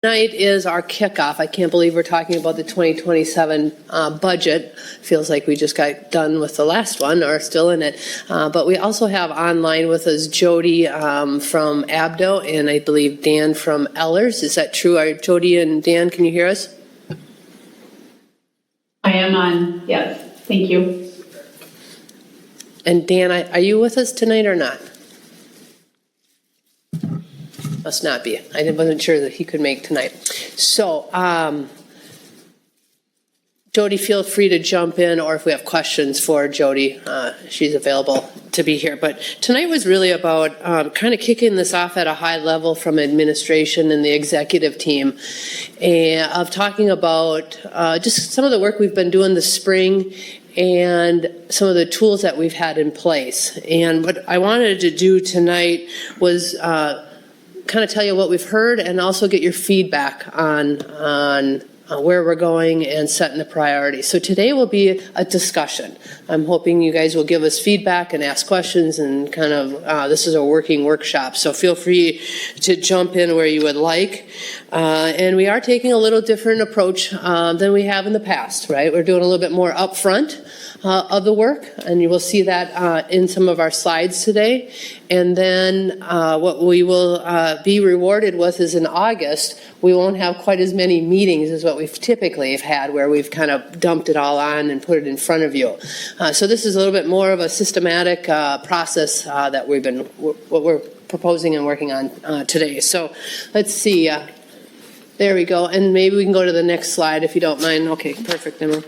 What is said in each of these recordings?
Tonight is our kickoff. I can't believe we're talking about the 2027 budget. Feels like we just got done with the last one or still in it. But we also have online with us Jody from Abdo and I believe Dan from Ellers. Is that true? Are Jody and Dan, can you hear us? I am on, yes. Thank you. And Dan, are you with us tonight or not? Must not be. I wasn't sure that he could make tonight. So, Jody, feel free to jump in, or if we have questions for Jody, she's available to be here. But tonight was really about kind of kicking this off at a high level from administration and the executive team, and of talking about just some of the work we've been doing this spring and some of the tools that we've had in place. And what I wanted to do tonight was kind of tell you what we've heard and also get your feedback on where we're going and setting the priorities. So today will be a discussion. I'm hoping you guys will give us feedback and ask questions and kind of, this is a working workshop, so feel free to jump in where you would like. And we are taking a little different approach than we have in the past, right? We're doing a little bit more upfront of the work, and you will see that in some of our slides today. And then what we will be rewarded with is in August, we won't have quite as many meetings as what we've typically have had, where we've kind of dumped it all on and put it in front of you. So this is a little bit more of a systematic process that what we're proposing and working on today. So let's see. There we go. And maybe we can go to the next slide if you don't mind. Okay, perfect, Emma.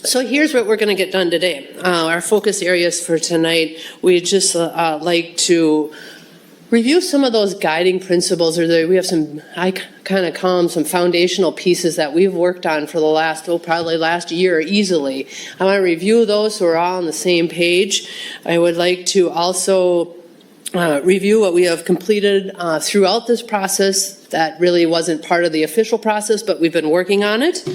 So here's what we're going to get done today. Our focus areas for tonight, we just like to review some of those guiding principles, or we have some, I kind of call them some foundational pieces that we've worked on for the last, probably last year easily. I want to review those so we're all on the same page. I would like to also review what we have completed throughout this process that really wasn't part of the official process, but we've been working on it.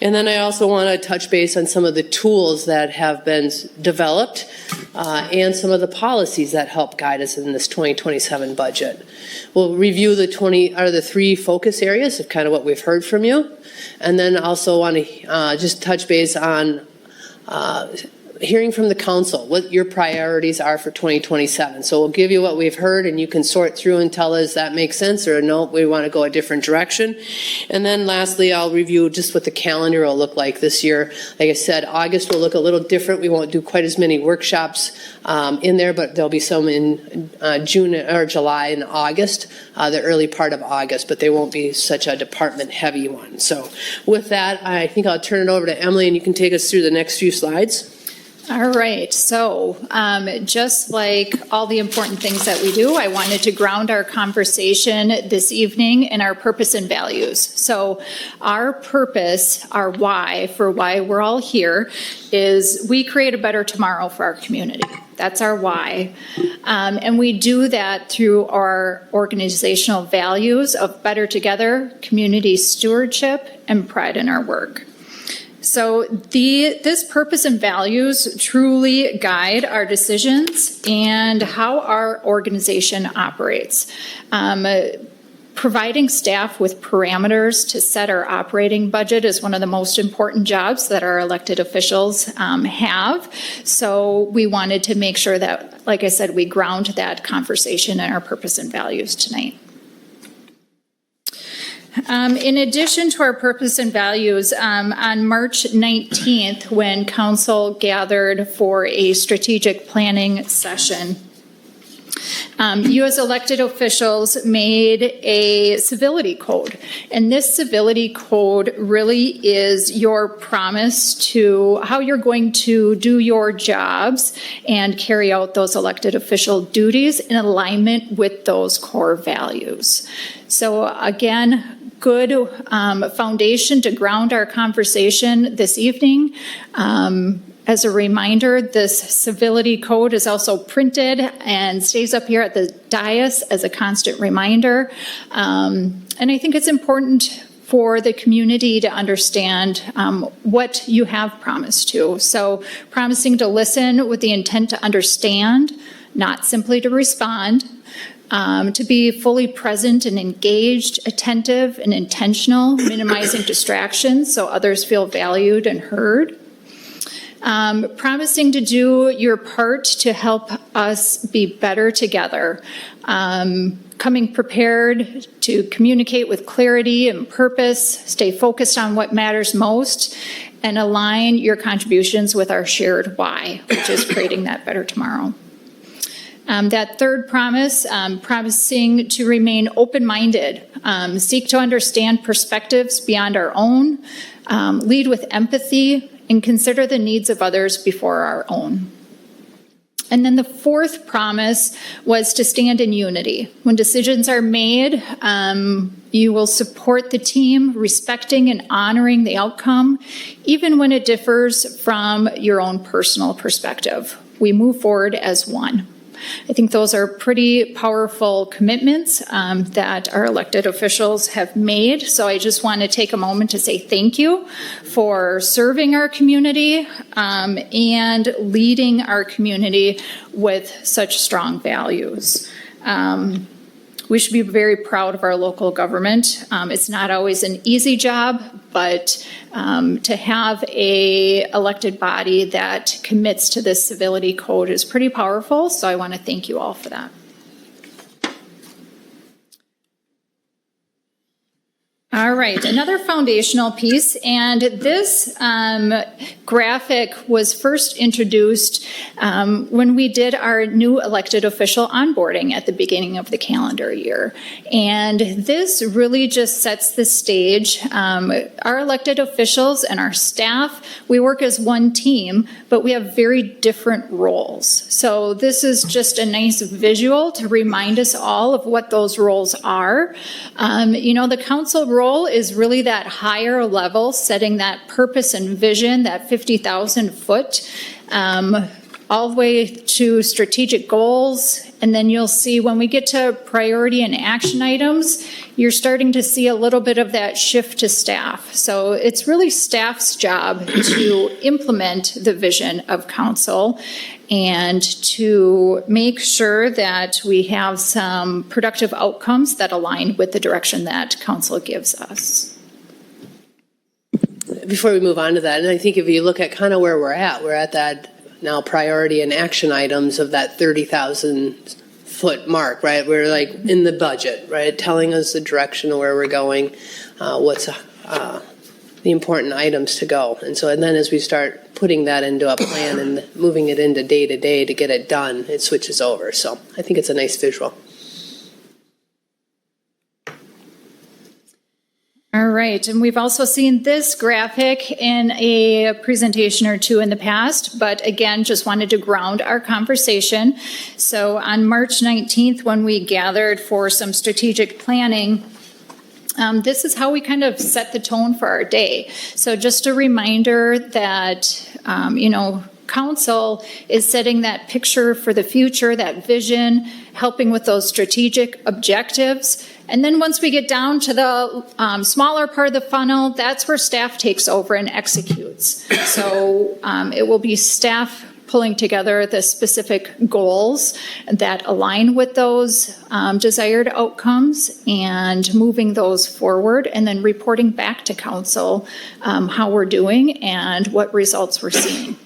And then I also want to touch base on some of the tools that have been developed and some of the policies that help guide us in this 2027 budget. We'll review the three focus areas of kind of what we've heard from you, and then also want to just touch base on hearing from the council what your priorities are for 2027. So we'll give you what we've heard and you can sort through and tell us that makes sense or no, we want to go a different direction. And then lastly, I'll review just what the calendar will look like this year. Like I said, August will look a little different. We won't do quite as many workshops in there, but there'll be some in June or July and August, the early part of August, but they won't be such a department heavy one. So with that, I think I'll turn it over to Emily and you can take us through the next few slides. All right, so just like all the important things that we do, I wanted to ground our conversation this evening in our purpose and values. So our purpose, our why, for why we're all here, is we create a better tomorrow for our community. That's our why. And we do that through our organizational values of better together, community stewardship, and pride in our work. So this purpose and values truly guide our decisions and how our organization operates. Providing staff with parameters to set our operating budget is one of the most important jobs that our elected officials have. So we wanted to make sure that, like I said, we ground that conversation in our purpose and values tonight. In addition to our purpose and values, on March 19th, when Council gathered for a strategic planning session, you as elected officials made a civility code. And this civility code really is your promise to how you're going to do your jobs and carry out those elected official duties in alignment with those core values. So again, good foundation to ground our conversation this evening. As a reminder, this civility code is also printed and stays up here at the dais as a constant reminder. And I think it's important for the community to understand what you have promised to. So promising to listen with the intent to understand, not simply to respond. to be fully present and engaged, attentive and intentional, minimizing distractions so others feel valued and heard. Promising to do your part to help us be better together. Coming prepared to communicate with clarity and purpose, stay focused on what matters most, and align your contributions with our shared why, which is creating that better tomorrow. That third promise, promising to remain open-minded, seek to understand perspectives beyond our own, lead with empathy, and consider the needs of others before our own. And then the fourth promise was to stand in unity. When decisions are made, you will support the team, respecting and honoring the outcome, even when it differs from your own personal perspective. We move forward as one. I think those are pretty powerful commitments that our elected officials have made. So I just want to take a moment to say thank you for serving our community and leading our community with such strong values. We should be very proud of our local government. It's not always an easy job, but to have a elected body that commits to this civility code is pretty powerful. So I want to thank you all for that. All right, another foundational piece, and this graphic was first introduced when we did our new elected official onboarding at the beginning of the calendar year. And this really just sets the stage. Our elected officials and our staff, we work as one team, but we have very different roles. So this is just a nice visual to remind us all of what those roles are. You know, the council role is really that higher level, setting that purpose and vision, that 50,000 foot, all the way to strategic goals. And then you'll see when we get to priority and action items, you're starting to see a little bit of that shift to staff. So it's really staff's job to implement the vision of council and to make sure that we have some productive outcomes that align with the direction that council gives us. Before we move on to that, and I think if you look at kind of where we're at that now priority and action items of that 30,000 foot mark, right? We're like in the budget, right? Telling us the direction of where we're going, what's the important items to go. And then as we start putting that into a plan and moving it into day to day to get it done, it switches over. So I think it's a nice visual. All right, and we've also seen this graphic in a presentation or two in the past, but again, just wanted to ground our conversation. So on March 19th, when we gathered for some strategic planning, this is how we kind of set the tone for our day. So just a reminder that, council is setting that picture for the future, that vision, helping with those strategic objectives. And then once we get down to the smaller part of the funnel, that's where staff takes over and executes. So it will be staff pulling together the specific goals that align with those desired outcomes and moving those forward, and then reporting back to council how we're doing and what results we're seeing.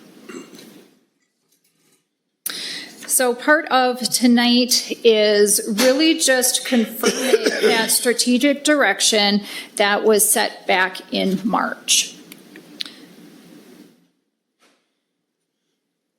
So part of tonight is really just confirming that strategic direction that was set back in March.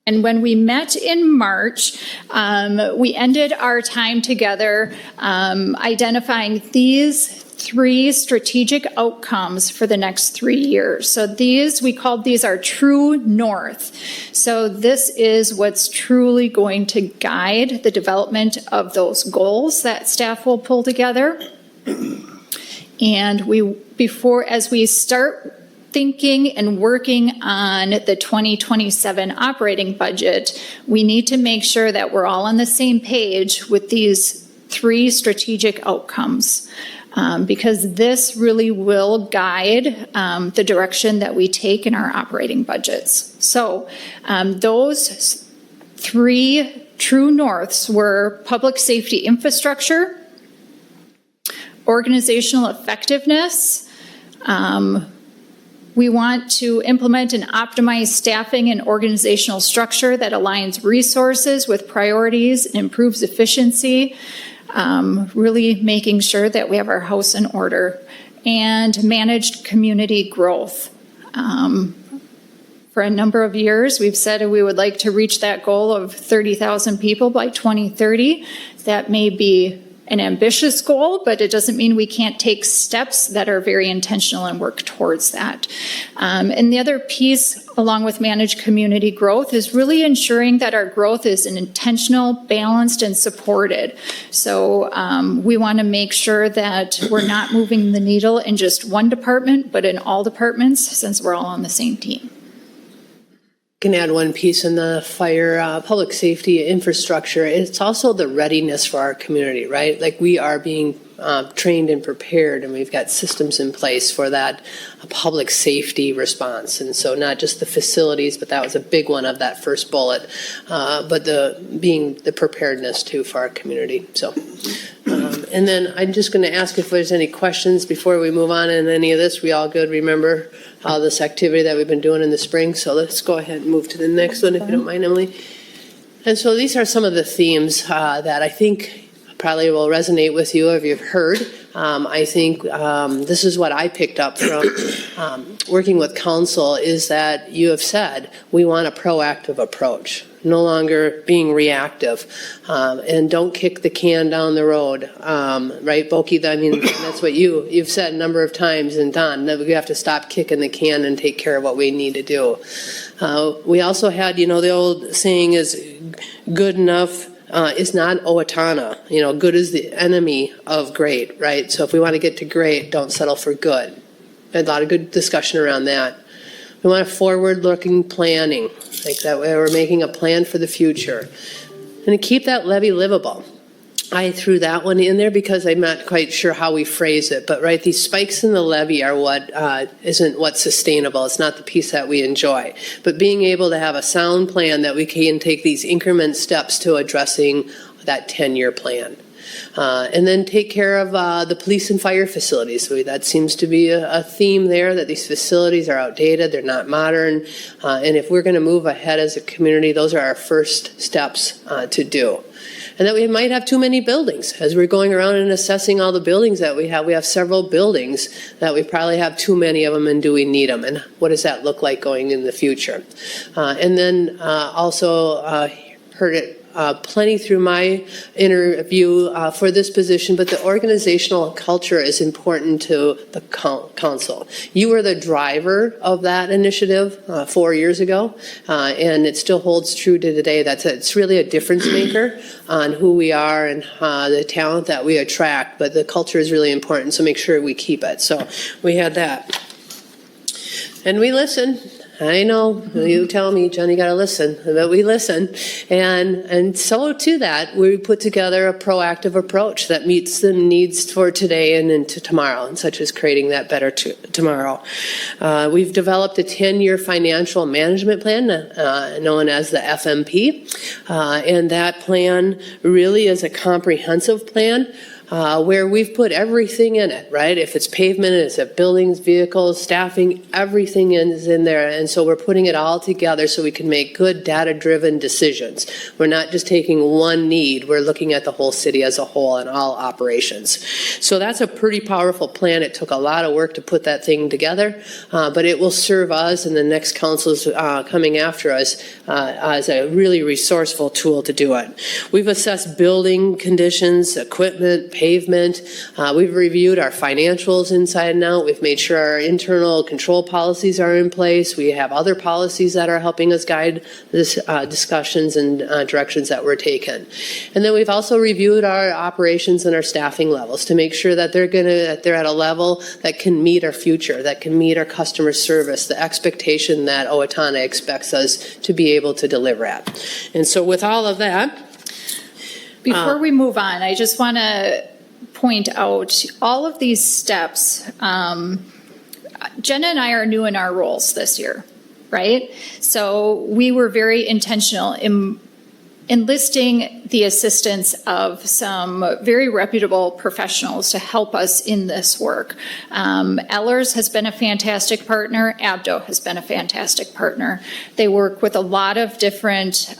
And when we met in March, we ended our time together identifying these 3 strategic outcomes for the next 3 years. So we called these our true north. So this is what's truly going to guide the development of those goals that staff will pull together. And as we start thinking and working on the 2027 operating budget, we need to make sure that we're all on the same page with these 3 strategic outcomes. Because this really will guide the direction that we take in our operating budgets. So those 3 true norths were public safety infrastructure, organizational effectiveness. We want to implement and optimize staffing and organizational structure that aligns resources with priorities and improves efficiency, really making sure that we have our house in order, and managed community growth. For a number of years, we've said we would like to reach that goal of 30,000 people by 2030. That may be an ambitious goal, but it doesn't mean we can't take steps that are very intentional and work towards that. And the other piece, along with managed community growth, is really ensuring that our growth is intentional, balanced, and supported. So we want to make sure that we're not moving the needle in just one department, but in all departments, since we're all on the same team. Can add one piece in the fire, public safety infrastructure. It's also the readiness for our community, right? Like we are being trained and prepared, and we've got systems in place for that public safety response. And so not just the facilities, but that was a big one of that first bullet, but the preparedness too for our community. So, and then I'm just going to ask if there's any questions before we move on in any of this. We all good remember this activity that we've been doing in the spring. So let's go ahead and move to the next one if you don't mind, Emily. And so these are some of the themes that I think probably will resonate with you if you've heard. I think this is what I picked up from working with council is that you have said we want a proactive approach, no longer being reactive, and don't kick the can down the road, right, Boki? I mean, that's what you've said a number of times, and Don, that we have to stop kicking the can and take care of what we need to do. We also had, the old saying is good enough is not Owatonna. Good is the enemy of great, right? So if we want to get to great, don't settle for good. A lot of good discussion around that. We want a forward-looking planning, like that way we're making a plan for the future. And to keep that levy livable. I threw that one in there because I'm not quite sure how we phrase it, but right, these spikes in the levy are what isn't what's sustainable. It's not the piece that we enjoy. But being able to have a sound plan that we can take these increment steps to addressing that 10-year plan. And then take care of the police and fire facilities. So that seems to be a theme there, that these facilities are outdated, they're not modern, and if we're going to move ahead as a community, those are our first steps to do. And that we might have too many buildings. As we're going around and assessing all the buildings that we have several buildings that we probably have too many of them, and do we need them? And what does that look like going in the future? And then also heard it plenty through my interview for this position, but the organizational culture is important to the council. You were the driver of that initiative 4 years ago, and it still holds true to today. It's really a difference maker on who we are and the talent that we attract, but the culture is really important, so make sure we keep it. So we had that. And we listen. I know, you tell me, Jen, you got to listen, but we listen. And so to that, we put together a proactive approach that meets the needs for today and into tomorrow, and such as creating that better tomorrow. We've developed a 10-year financial management plan known as the FMP, and that plan really is a comprehensive plan where we've put everything in it, right? If it's pavement, it's buildings, vehicles, staffing, everything is in there. And so we're putting it all together so we can make good data-driven decisions. We're not just taking one need, we're looking at the whole city as a whole and all operations. So that's a pretty powerful plan. It took a lot of work to put that thing together, but it will serve us and the next councils coming after us as a really resourceful tool to do it. We've assessed building conditions, equipment, pavement. We've reviewed our financials inside and out. We've made sure our internal control policies are in place. We have other policies that are helping us guide this discussions and directions that we're taking. And then we've also reviewed our operations and our staffing levels to make sure that they're at a level that can meet our future, that can meet our customer service, the expectation that Owatonna expects us to be able to deliver at. And so with all of that, before we move on, I just want to point out all of these steps. Jenna and I are new in our roles this year, right? So we were very intentional in enlisting the assistance of some very reputable professionals to help us in this work. Ellers has been a fantastic partner. Abdo has been a fantastic partner. They work with a lot of different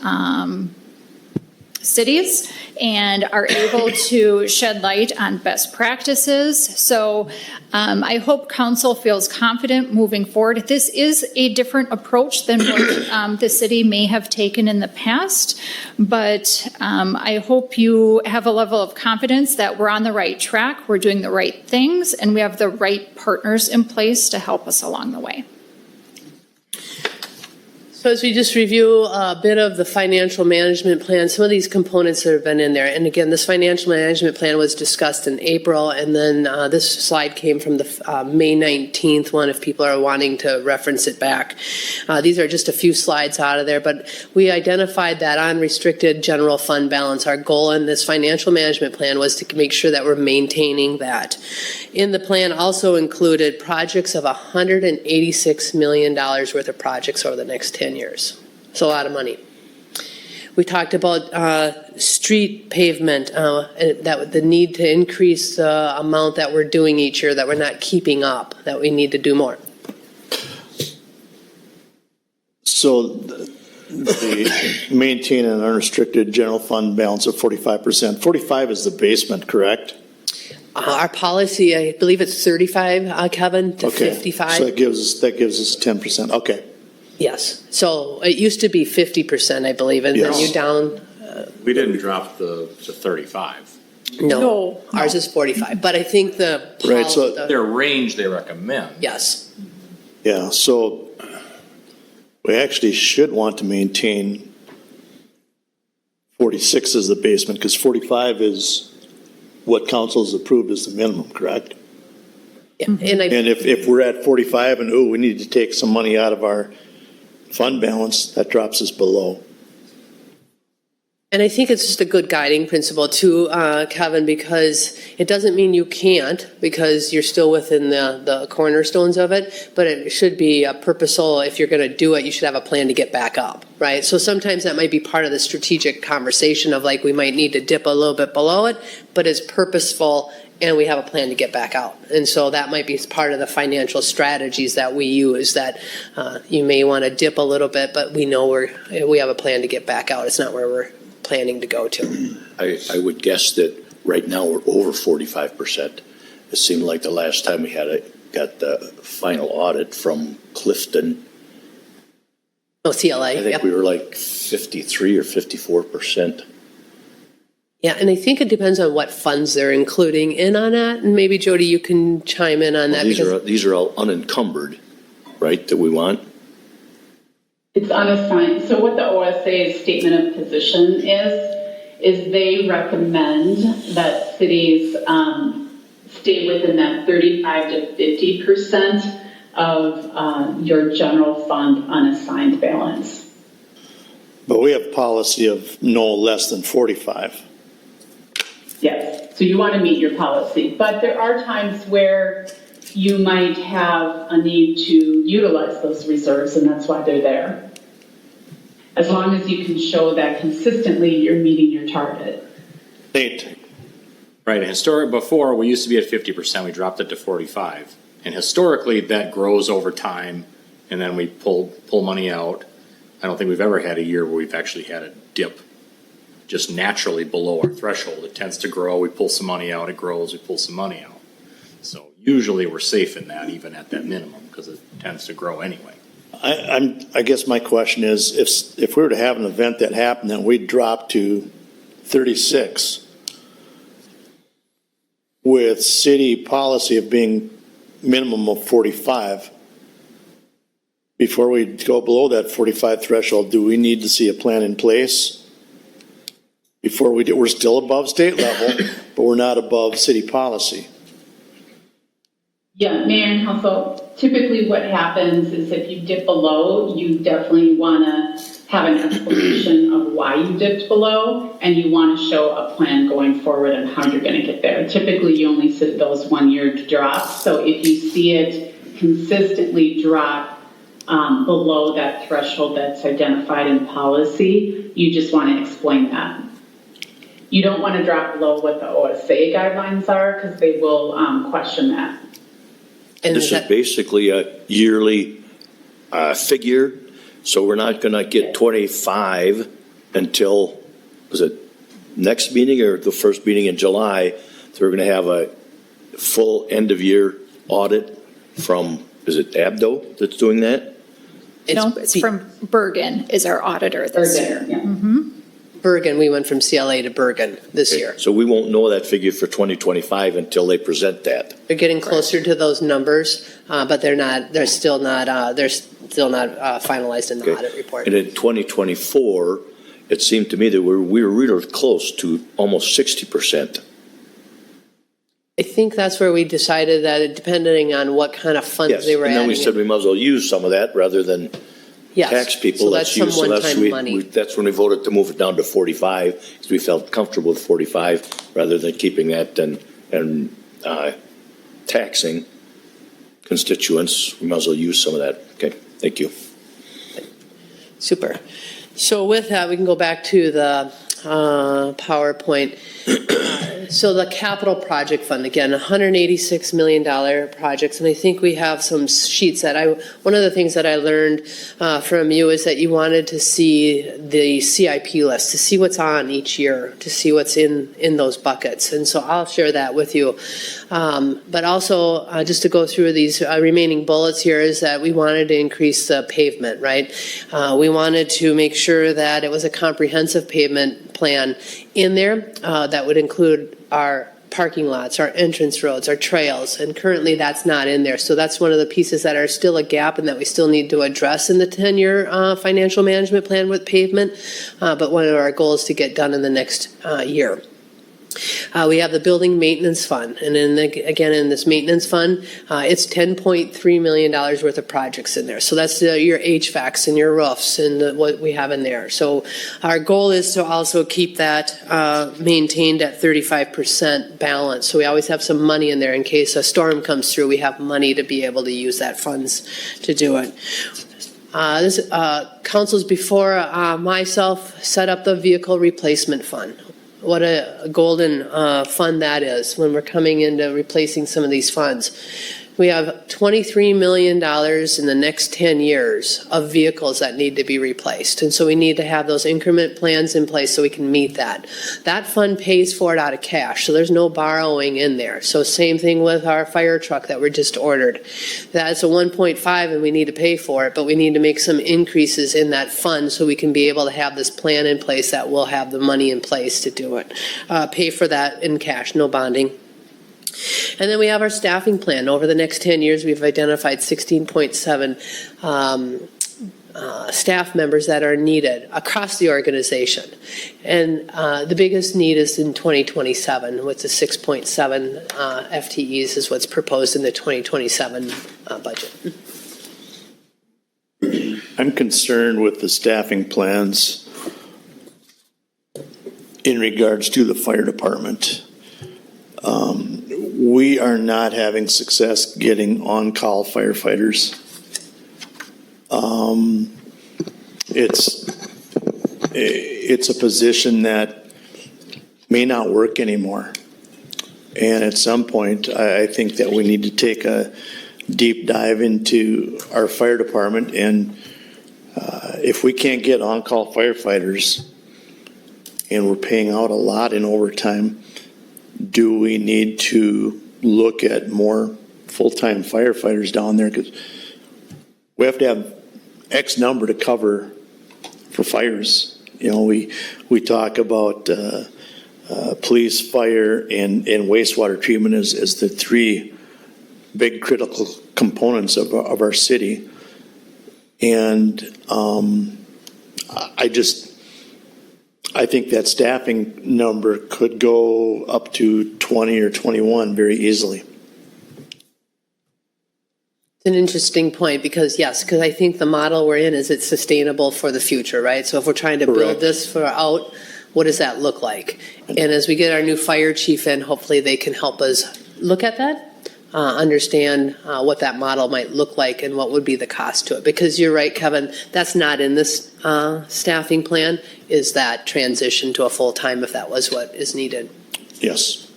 cities and are able to shed light on best practices. So I hope council feels confident moving forward. This is a different approach than what the city may have taken in the past, but I hope you have a level of confidence that we're on the right track, we're doing the right things, and we have the right partners in place to help us along the way. So as we just review a bit of the financial management plan, some of these components that have been in there, and again, this financial management plan was discussed in April, and then this slide came from the May 19th one, if people are wanting to reference it back. These are just a few slides out of there, but we identified that unrestricted general fund balance. Our goal in this financial management plan was to make sure that we're maintaining that. In the plan also included projects of $186 million worth of projects over the next 10 years. It's a lot of money. We talked about street pavement, that the need to increase the amount that we're doing each year, that we're not keeping up, that we need to do more. So they maintain an unrestricted general fund balance of 45%. 45 is the basement, correct? Our policy, I believe it's 35, Kevin, to 55. So that gives us 10%. Okay. Yes. So it used to be 50%, I believe, and Yes. then you down. We didn't drop to 35. No, ours is 45. But I think the Right, so Their range they recommend. yes. Yeah, so we actually should want to maintain 46 as the basement, because 45 is what council has approved as the minimum, correct? And And if we're at 45 and, we need to take some money out of our fund balance, that drops us below. And I think it's just a good guiding principle too, Kevin, because it doesn't mean you can't, because you're still within the cornerstones of it, but it should be purposeful. If you're going to do it, you should have a plan to get back up, right? So sometimes that might be part of the strategic conversation of like, we might need to dip a little bit below it, but it's purposeful and we have a plan to get back out. And so that might be part of the financial strategies that we use, that you may want to dip a little bit, but we know we have a plan to get back out. It's not where we're planning to go to. I would guess that right now we're over 45%. It seemed like the last time we got the final audit from Clifton, Oh, CLA. I think Yep. we were like 53 or 54%. Yeah, and I think it depends on what funds they're including in on that, and maybe Jody, you can chime in on that. These are all unencumbered, right, that we want? It's unassigned. So what the OSA's statement of position is they recommend that cities stay within that 35 to 50% of your general fund unassigned balance. But we have policy of no less than 45. Yes, so you want to meet your policy, but there are times where you might have a need to utilize those reserves, and that's why they're there. As long as you can show that consistently you're meeting your target. Nate, Right, and before, we used to be at 50%, we dropped it to 45. And historically, that grows over time, and then we pull money out. I don't think we've ever had a year where we've actually had a dip just naturally below our threshold. It tends to grow, we pull some money out, it grows, we pull some money out. So usually we're safe in that, even at that minimum, because it tends to grow anyway. I guess my question is, if we were to have an event that happened and we dropped to 36 with city policy of being minimum of 45, before we go below that 45 threshold, do we need to see a plan in place? Before we do, we're still above state level, but we're not above city policy. Yeah, Mayor and Council, typically what happens is if you dip below, you definitely want to have an explanation of why you dipped below, and you want to show a plan going forward on how you're going to get there. Typically, you only see those 1 year drops, so if you see it consistently drop below that threshold that's identified in policy, you just want to explain that. You don't want to drop below what the OSA guidelines are because they will question that. And This is basically a yearly figure, so we're not going to get 25 until, was it next meeting or the first meeting in July? So we're going to have a full end-of-year audit from, is it Abdo that's doing that? No, it's from Bergen is our auditor this year. Yeah. Bergen, we went from CLA to Bergen this year. So we won't know that figure for 2025 until they present that. They're getting closer to those numbers, but they're still not finalized in the Okay. audit report. And in 2024, it seemed to me that we were really close to almost 60%. I think that's where we decided that depending on what kind of funds Yes, they were and adding. then we said we might as well use some of that rather than Yes. tax people. So that's some one-time money. That's when we voted to move it down to 45, because we felt comfortable with 45 rather than keeping that and taxing constituents. We might as well use some of that. Okay, thank you. Super. So with that, we can go back to the PowerPoint. So the capital project fund, again, $186 million projects, and I think we have some sheets that one of the things that I learned from you is that you wanted to see the CIP list, to see what's on each year, to see what's in those buckets, and so I'll share that with you. But also, just to go through these remaining bullets here, is that we wanted to increase the pavement, right? We wanted to make sure that it was a comprehensive pavement plan in there that would include our parking lots, our entrance roads, our trails, and currently that's not in there. So that's one of the pieces that are still a gap and that we still need to address in the 10-year financial management plan with pavement, but one of our goals to get done in the next year. We have the building maintenance fund, and then again in this maintenance fund, it's $10.3 million worth of projects in there. So that's your HVACs and your roofs and what we have in there. So our goal is to also keep that maintained at 35% balance. So we always have some money in there in case a storm comes through. We have money to be able to use that funds to do it. This councils before myself set up the vehicle replacement fund. What a golden fund that is when we're coming into replacing some of these funds. We have $23 million in the next 10 years of vehicles that need to be replaced. And so we need to have those increment plans in place so we can meet that. That fund pays for it out of cash, so there's no borrowing in there. So same thing with our fire truck that we just ordered. That's a 1.5 and we need to pay for it, but we need to make some increases in that fund so we can be able to have this plan in place that will have the money in place to do it. Pay for that in cash, no bonding. And then we have our staffing plan. Over the next 10 years, we've identified 16.7 staff members that are needed across the organization. And the biggest need is in 2027, with the 6.7 FTEs is what's proposed in the 2027 budget. I'm concerned with the staffing plans in regards to the fire department. We are not having success getting on-call firefighters. It's a position that may not work anymore. And at some point, I think that we need to take a deep dive into our fire department. And if we can't get on-call firefighters and we're paying out a lot in overtime, do we need to look at more full-time firefighters down there? Because we have to have X number to cover for fires. You know, we talk about police, fire, and wastewater treatment as the three big critical components of our city. And I think that staffing number could go up to 20 or 21 very easily. It's an interesting point because I think the model we're in is it's sustainable for the future, right? So if we're trying to build this out, what does that look like? And as we get our new fire chief in, hopefully they can help us look at that. understand what that model might look like and what would be the cost to it. Because you're right, Kevin, that's not in this staffing plan, is that transition to a full-time if that was what is needed. Yes,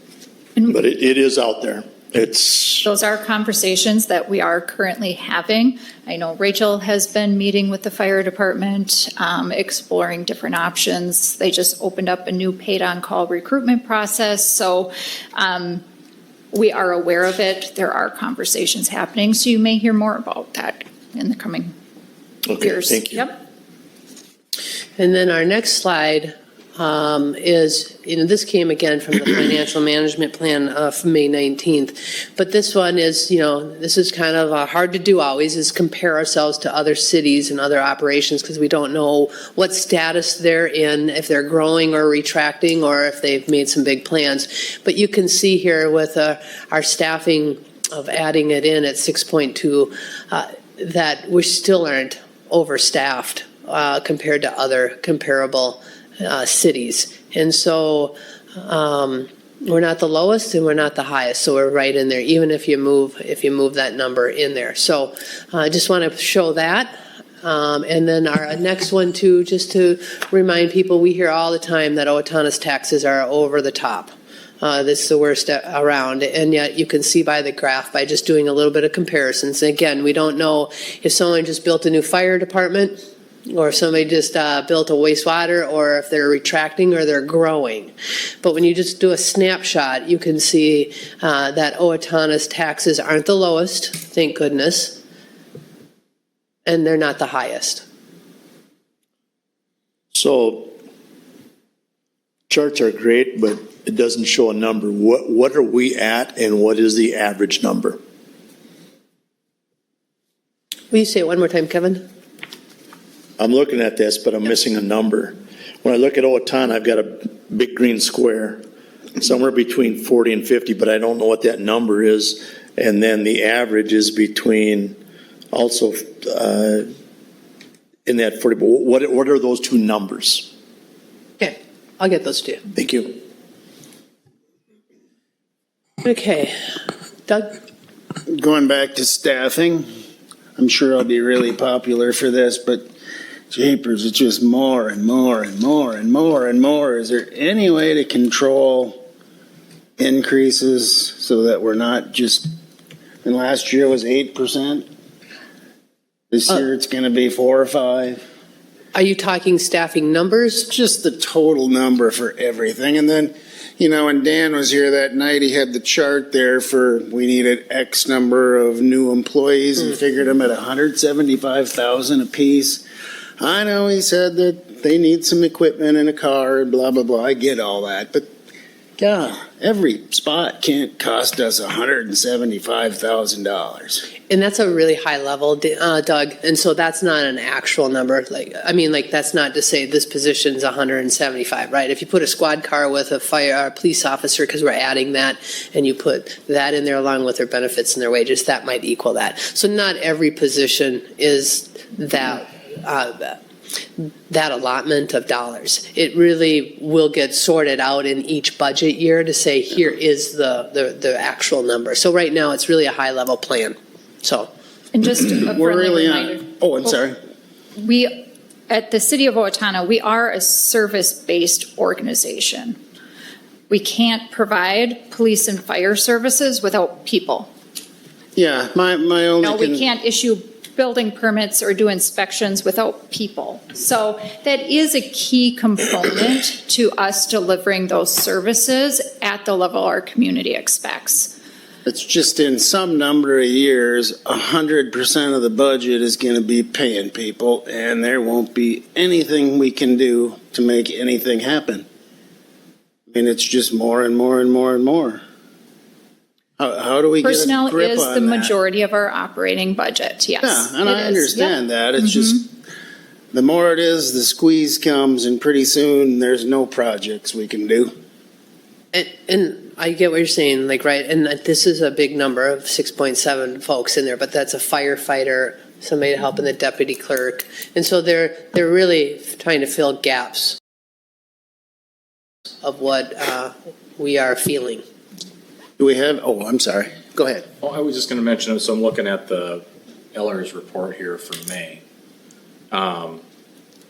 but it is out there. Those are conversations that we are currently having. I know Rachel has been meeting with the fire department, exploring different options. They just opened up a new paid-on-call recruitment process, so we are aware of it. There are conversations happening, so you may hear more about that in the coming years. Thank you. Yep. And then our next slide is, this came again from the financial management plan from May 19th. But this one is, this is kind of hard to do always, is compare ourselves to other cities and other operations because we don't know what status they're in, if they're growing or retracting, or if they've made some big plans. But you can see here with our staffing of adding it in at 6.2, that we still aren't overstaffed compared to other comparable cities. And so we're not the lowest and we're not the highest, so we're right in there, even if you move that number in there. So I just want to show that. And then our next one too, just to remind people, we hear all the time that Owatonna's taxes are over the top. This is the worst around, and yet you can see by the graph, by just doing a little bit of comparisons. And again, we don't know if someone just built a new fire department, or if somebody just built a wastewater, or if they're retracting or they're growing. But when you just do a snapshot, you can see that Owatonna's taxes aren't the lowest, thank goodness, and they're not the highest. So charts are great, but it doesn't show a number. What are we at and what is the average number? Will you say it one more time, Kevin? I'm looking at this, but I'm missing a number. When I look at Owatonna, I've got a big green square, somewhere between 40 and 50, but I don't know what that number is. And then the average is between also in that 40. But what are those two numbers? Okay, I'll get those to you. Thank you. Okay, Doug? Going back to staffing, I'm sure I'll be really popular for this, but jeepers, it's just more and more and more and more and more. Is there any way to control increases so that we're not just, and last year was 8%? This year it's going to be 4 or 5? Are you talking staffing numbers? Just the total number for everything. And then, when Dan was here that night, he had the chart there for we needed X number of new employees and figured them at 175,000 apiece. I know he said that they need some equipment and a car and blah, blah, blah. I get all that. But, God, every spot can't cost us $175,000. And that's a really high level, Doug. And so that's not an actual number. That's not to say this position's 175, right? If you put a squad car with a police officer, because we're adding that, and you put that in there along with their benefits and their wages, that might equal that. So not every position is that allotment of dollars. It really will get sorted out in each budget year to say, here is the actual number. So right now, it's really a high level plan. So, And just a We're friendly really reminder. I'm sorry. We, at the City of Owatonna, we are a service-based organization. We can't provide police and fire services without people. Yeah, my only. No, we can't issue building permits or do inspections without people. So that is a key component to us delivering those services at the level our community expects. It's just in some number of years, 100% of the budget is going to be paying people, and there won't be anything we can do to make anything happen. I mean, it's just more and more and more and more. How do we get a grip on that? Personnel is the majority of our operating budget, yes. Yeah, and I understand that. It's Mm-hmm. just, the more it is, the squeeze comes, and pretty soon there's no projects we can do. and I get what you're saying, right? And this is a big number of 6.7 folks in there, but that's a firefighter, somebody helping the deputy clerk. And so they're really trying to fill gaps of what we are feeling. Do we have, I'm sorry. Go ahead. Oh, I was just gonna mention, so I'm looking at the Eller's report here for May.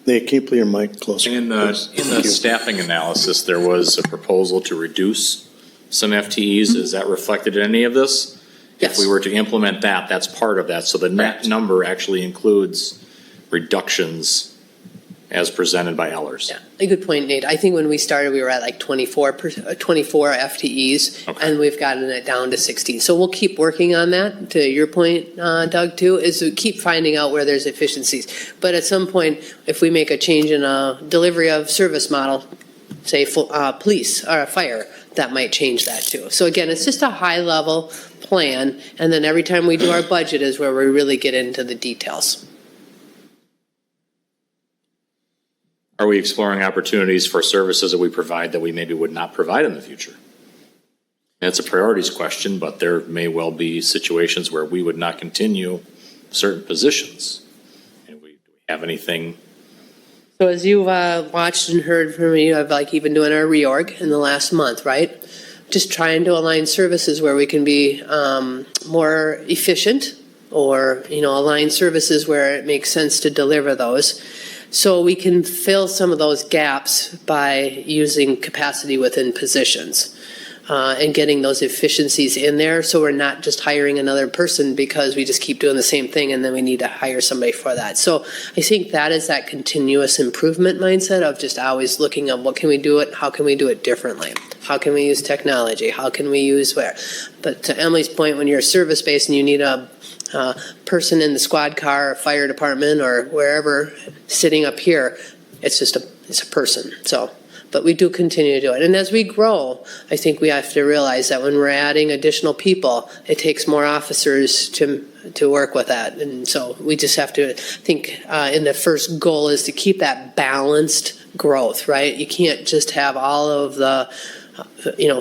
They keep your mic closer. In the staffing analysis, there was a proposal to reduce some FTEs. Is that reflected in any of this? Yes. If we were to implement that, that's part of that. So the net number actually includes reductions as presented by Ellers. Yeah, a good point, Nate. I think when we started, we were at like 24 FTEs, Okay. and we've gotten it down to 16. So we'll keep working on that, to your point, Doug, too, is to keep finding out where there's efficiencies. But at some point, if we make a change in a delivery of service model, say police or fire, that might change that too. So again, it's just a high-level plan, and then every time we do our budget is where we really get into the details. Are we exploring opportunities for services that we provide that we maybe would not provide in the future? That's a priorities question, but there may well be situations where we would not continue certain positions. And do we have anything? So as you've watched and heard from me, I've like even doing our reorg in the last month, right? Just trying to align services where we can be more efficient, or align services where it makes sense to deliver those. So we can fill some of those gaps by using capacity within positions and getting those efficiencies in there. So we're not just hiring another person because we just keep doing the same thing and then we need to hire somebody for that. So I think that is that continuous improvement mindset of just always looking at what can we do it, how can we do it differently? How can we use technology? How can we use where? But to Emily's point, when you're service-based and you need a person in the squad car or fire department or wherever sitting up here, it's a person. So, but we do continue to do it. And as we grow, I think we have to realize that when we're adding additional people, it takes more officers to work with that. And so we just have to think in the first goal is to keep that balanced growth, right? You can't just have all of the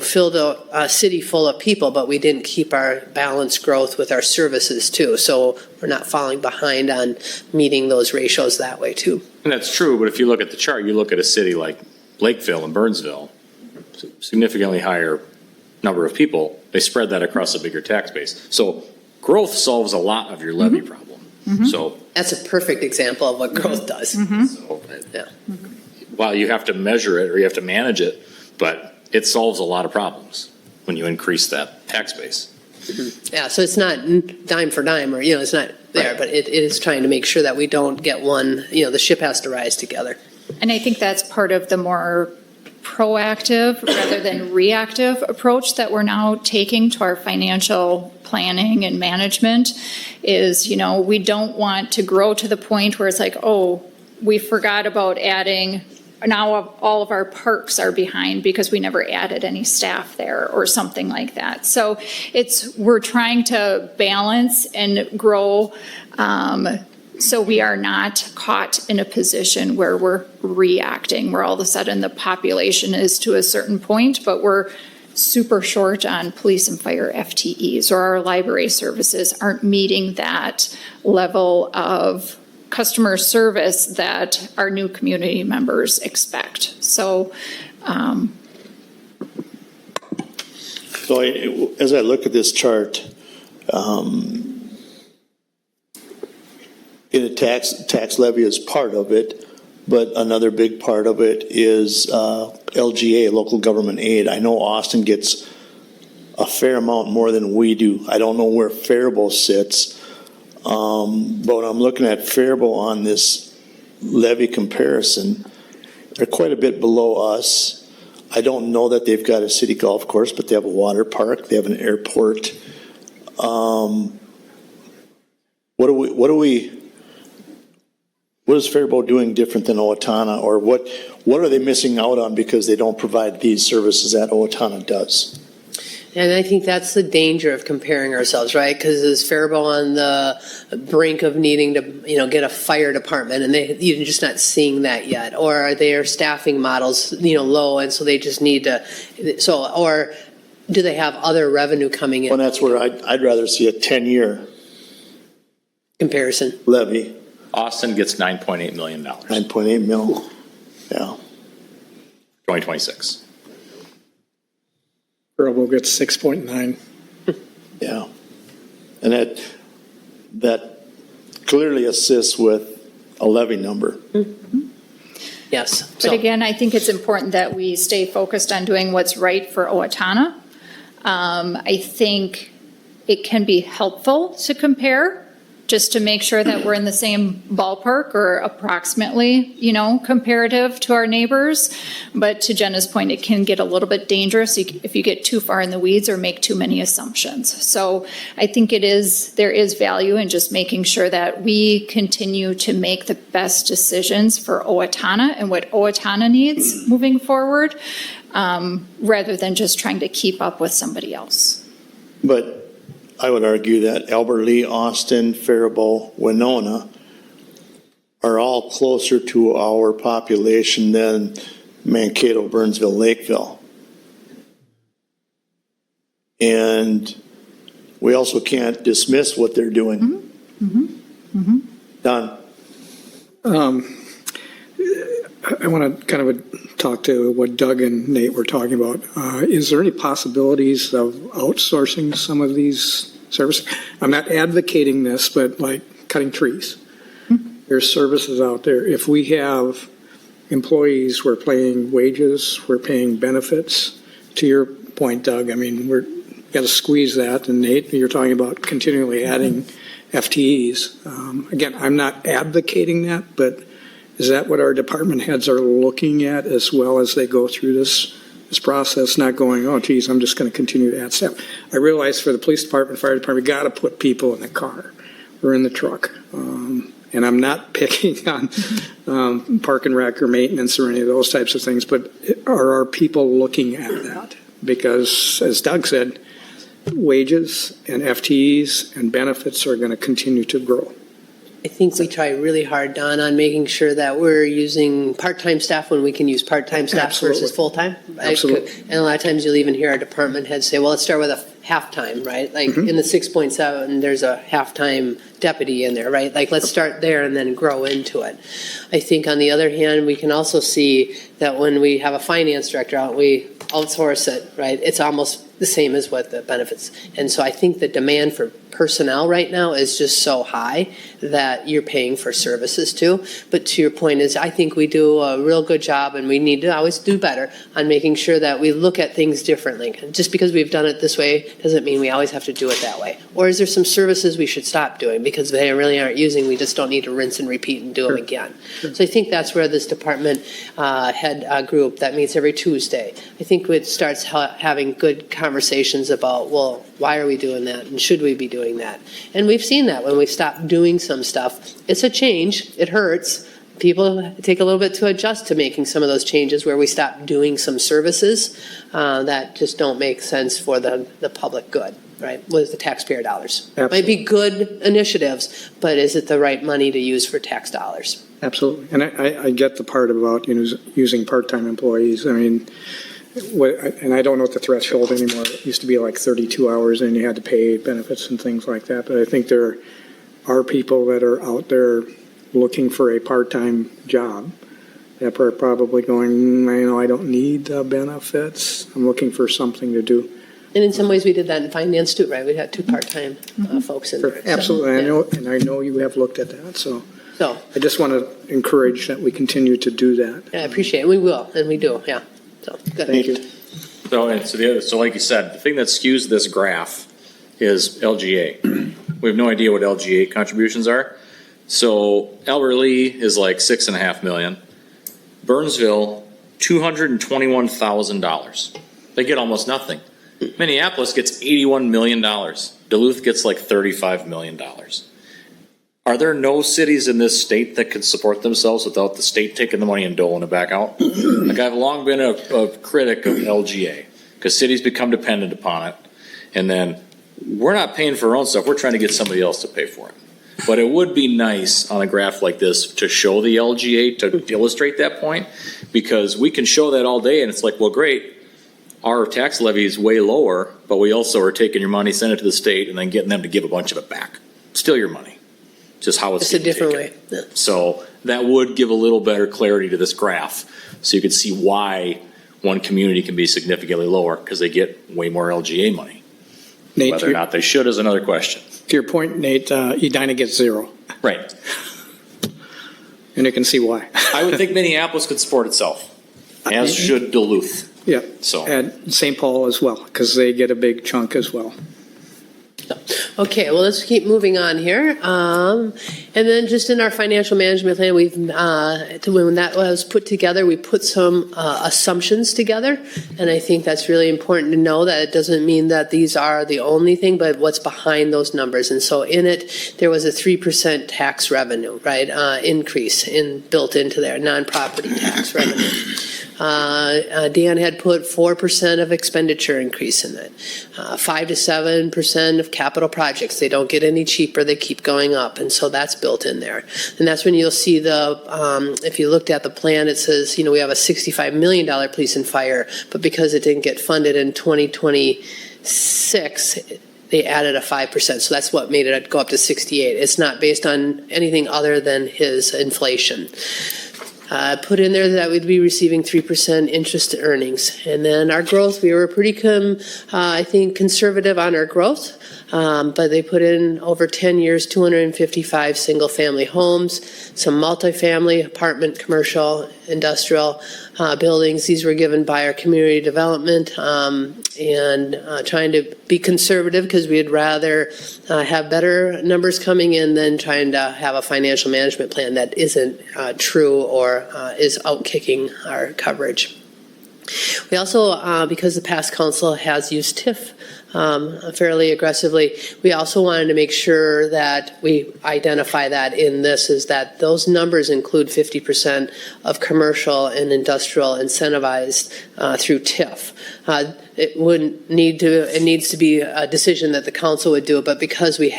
filled a city full of people, but we didn't keep our balanced growth with our services too. So we're not falling behind on meeting those ratios that way too. And that's true, but if you look at the chart, you look at a city like Lakeville and Burnsville, significantly higher number of people, they spread that across a bigger tax base. So growth solves a lot of your levy problem. So That's a perfect example of what growth does. so, Yeah. while you have to measure it or you have to manage it, but it solves a lot of problems when you increase that tax base. Yeah, so it's not dime for dime or, it's not there, Right. but it is trying to make sure that we don't get one, the ship has to rise together. And I think that's part of the more proactive rather than reactive approach that we're now taking to our financial planning and management is, we don't want to grow to the point where it's like, oh, we forgot about adding, now all of our parks are behind because we never added any staff there or something like that. So we're trying to balance and grow so we are not caught in a position where we're reacting, where all of a sudden the population is to a certain point, but we're super short on police and fire FTEs, or our library services aren't meeting that level of customer service that our new community members expect. So, As I look at this chart, in a tax levy is part of it, but another big part of it is LGA, local government aid. I know Austin gets a fair amount more than we do. I don't know where Faribault sits, but I'm looking at Faribault on this levy comparison. They're quite a bit below us. I don't know that they've got a city golf course, but they have a water park. They have an airport. What is Faribault doing different than Owatonna, or what are they missing out on because they don't provide these services that Owatonna does? And I think that's the danger of comparing ourselves, right? Because is Faribault on the brink of needing to, get a fire department, and you're just not seeing that yet, or are their staffing models, low, and so they just need to, or do they have other revenue coming in? Well, that's where I'd rather see a 10-year Comparison. levy. Austin gets $9.8 million, 9.8 mil. Yeah. 2026. Faribault gets 6.9. Yeah. And that clearly assists with a levy number. Yes. But again, I think it's important that we stay focused on doing what's right for Owatonna. I think it can be helpful to compare, just to make sure that we're in the same ballpark or approximately, comparative to our neighbors. But to Jenna's point, it can get a little bit dangerous if you get too far in the weeds or make too many assumptions. So I think there is value in just making sure that we continue to make the best decisions for Owatonna and what Owatonna needs moving forward, rather than just trying to keep up with somebody else. But I would argue that Albert Lee, Austin, Faribault, Winona are all closer to our population than Mankato, Burnsville, Lakeville. And we also can't dismiss what they're doing. Don? I want to kind of talk to what Doug and Nate were talking about. Is there any possibilities of outsourcing some of these services? I'm not advocating this, but like cutting trees. There's services out there. If we have employees, we're paying wages, we're paying benefits. To your point, Doug, I mean, we're got to squeeze that. And Nate, you're talking about continually adding FTEs. Again, I'm not advocating that, but is that what our department heads are looking at as well as they go through this process, not going, oh, geez, I'm just going to continue to add staff? I realize for the police department, fire department, we got to put people in the car or in the truck. And I'm not picking on park and rec or maintenance or any of those types of things, but are our people looking at that? Because, as Doug said, wages and FTEs and benefits are going to continue to grow. I think we try really hard, Don, on making sure that we're using part-time staff when we can use part-time staff versus full-time. Absolutely. And a lot of times you'll even hear our department heads say, well, let's start with a half-time, right? Like in the 6.7, there's a half-time deputy in there, right? Like let's start there and then grow into it. I think on the other hand, we can also see that when we have a finance director out, we outsource it, right? It's almost the same as what the benefits. And so I think the demand for personnel right now is just so high that you're paying for services too. But to your point is, I think we do a real good job, and we need to always do better on making sure that we look at things differently. Just because we've done it this way doesn't mean we always have to do it that way. Or is there some services we should stop doing because they really aren't using, we just don't need to rinse and repeat and do them again. So I think that's where this department head group that meets every Tuesday, I think it starts having good conversations about, well, why are we doing that and should we be doing that? And we've seen that when we stop doing some stuff. It's a change. It hurts. People take a little bit to adjust to making some of those changes where we stop doing some services that just don't make sense for the public good, right? With the taxpayer dollars. Absolutely. Might be good initiatives, but is it the right money to use for tax dollars? Absolutely. And I get the part about using part-time employees. I mean, and I don't know what the threshold anymore. It used to be like 32 hours and you had to pay benefits and things like that. But I think there are people that are out there looking for a part-time job that are probably going, I don't need the benefits. I'm looking for something to do. And in some ways, we did that in finance too, right? We had two part-time folks in there. Absolutely. So, I know you have looked at that. So So I just want to encourage that we continue to do that. I appreciate it. We will, and we do, yeah. So, good. Thank you. So like you said, the thing that skews this graph is LGA. We have no idea what LGA contributions are. So Albert Lee is like $6.5 million. Burnsville, $221,000. They get almost nothing. Minneapolis gets $81 million. Duluth gets like $35 million. Are there no cities in this state that can support themselves without the state taking the money and doling it back out? Like I've long been a critic of LGA because cities become dependent upon it. And then we're not paying for our own stuff. We're trying to get somebody else to pay for it. But it would be nice on a graph like this to show the LGA to illustrate that point, because we can show that all day and it's like, well, great. Our tax levy is way lower, but we also are taking your money, send it to the state, and then getting them to give a bunch of it back. Still your money. Just how it's It's a different way. Yeah. So that would give a little better clarity to this graph, so you could see why one community can be significantly lower because they get way more LGA money. Nate, Whether or not they should is another question. to your point, Nate, Edina gets 0, Right. and you can see why. I would think Minneapolis could support itself, as should Duluth. Yeah, So. and St. Paul as well, because they get a big chunk as well. Okay, well, let's keep moving on here. And then just in our financial management plan, when that was put together, we put some assumptions together. And I think that's really important to know that it doesn't mean that these are the only thing, but what's behind those numbers. And so in it, there was a 3% tax revenue, right, increase built into there, non-property tax revenue. Dan had put 4% of expenditure increase in it, 5 to 7% of capital projects. They don't get any cheaper; they keep going up, and so that's built in there. And that's when you'll see if you looked at the plan, it says we have a $65 million police and fire, but because it didn't get funded in 2026. They added a 5%, so that's what made it go up to 68. It's not based on anything other than his inflation. Put in there that we'd be receiving 3% interest earnings. And then our growth, we were pretty, I think, conservative on our growth. But they put in over 10 years, 255 single-family homes, some multifamily, apartment, commercial, industrial buildings. These were given by our community development and trying to be conservative because we'd rather have better numbers coming in than trying to have a financial management plan that isn't true or is outkicking our coverage. We also, because the past council has used TIF fairly aggressively, we also wanted to make sure that we identify that in this, is that those numbers include 50% of commercial and industrial incentivized through TIF. It needs to be a decision that the council would do, but because we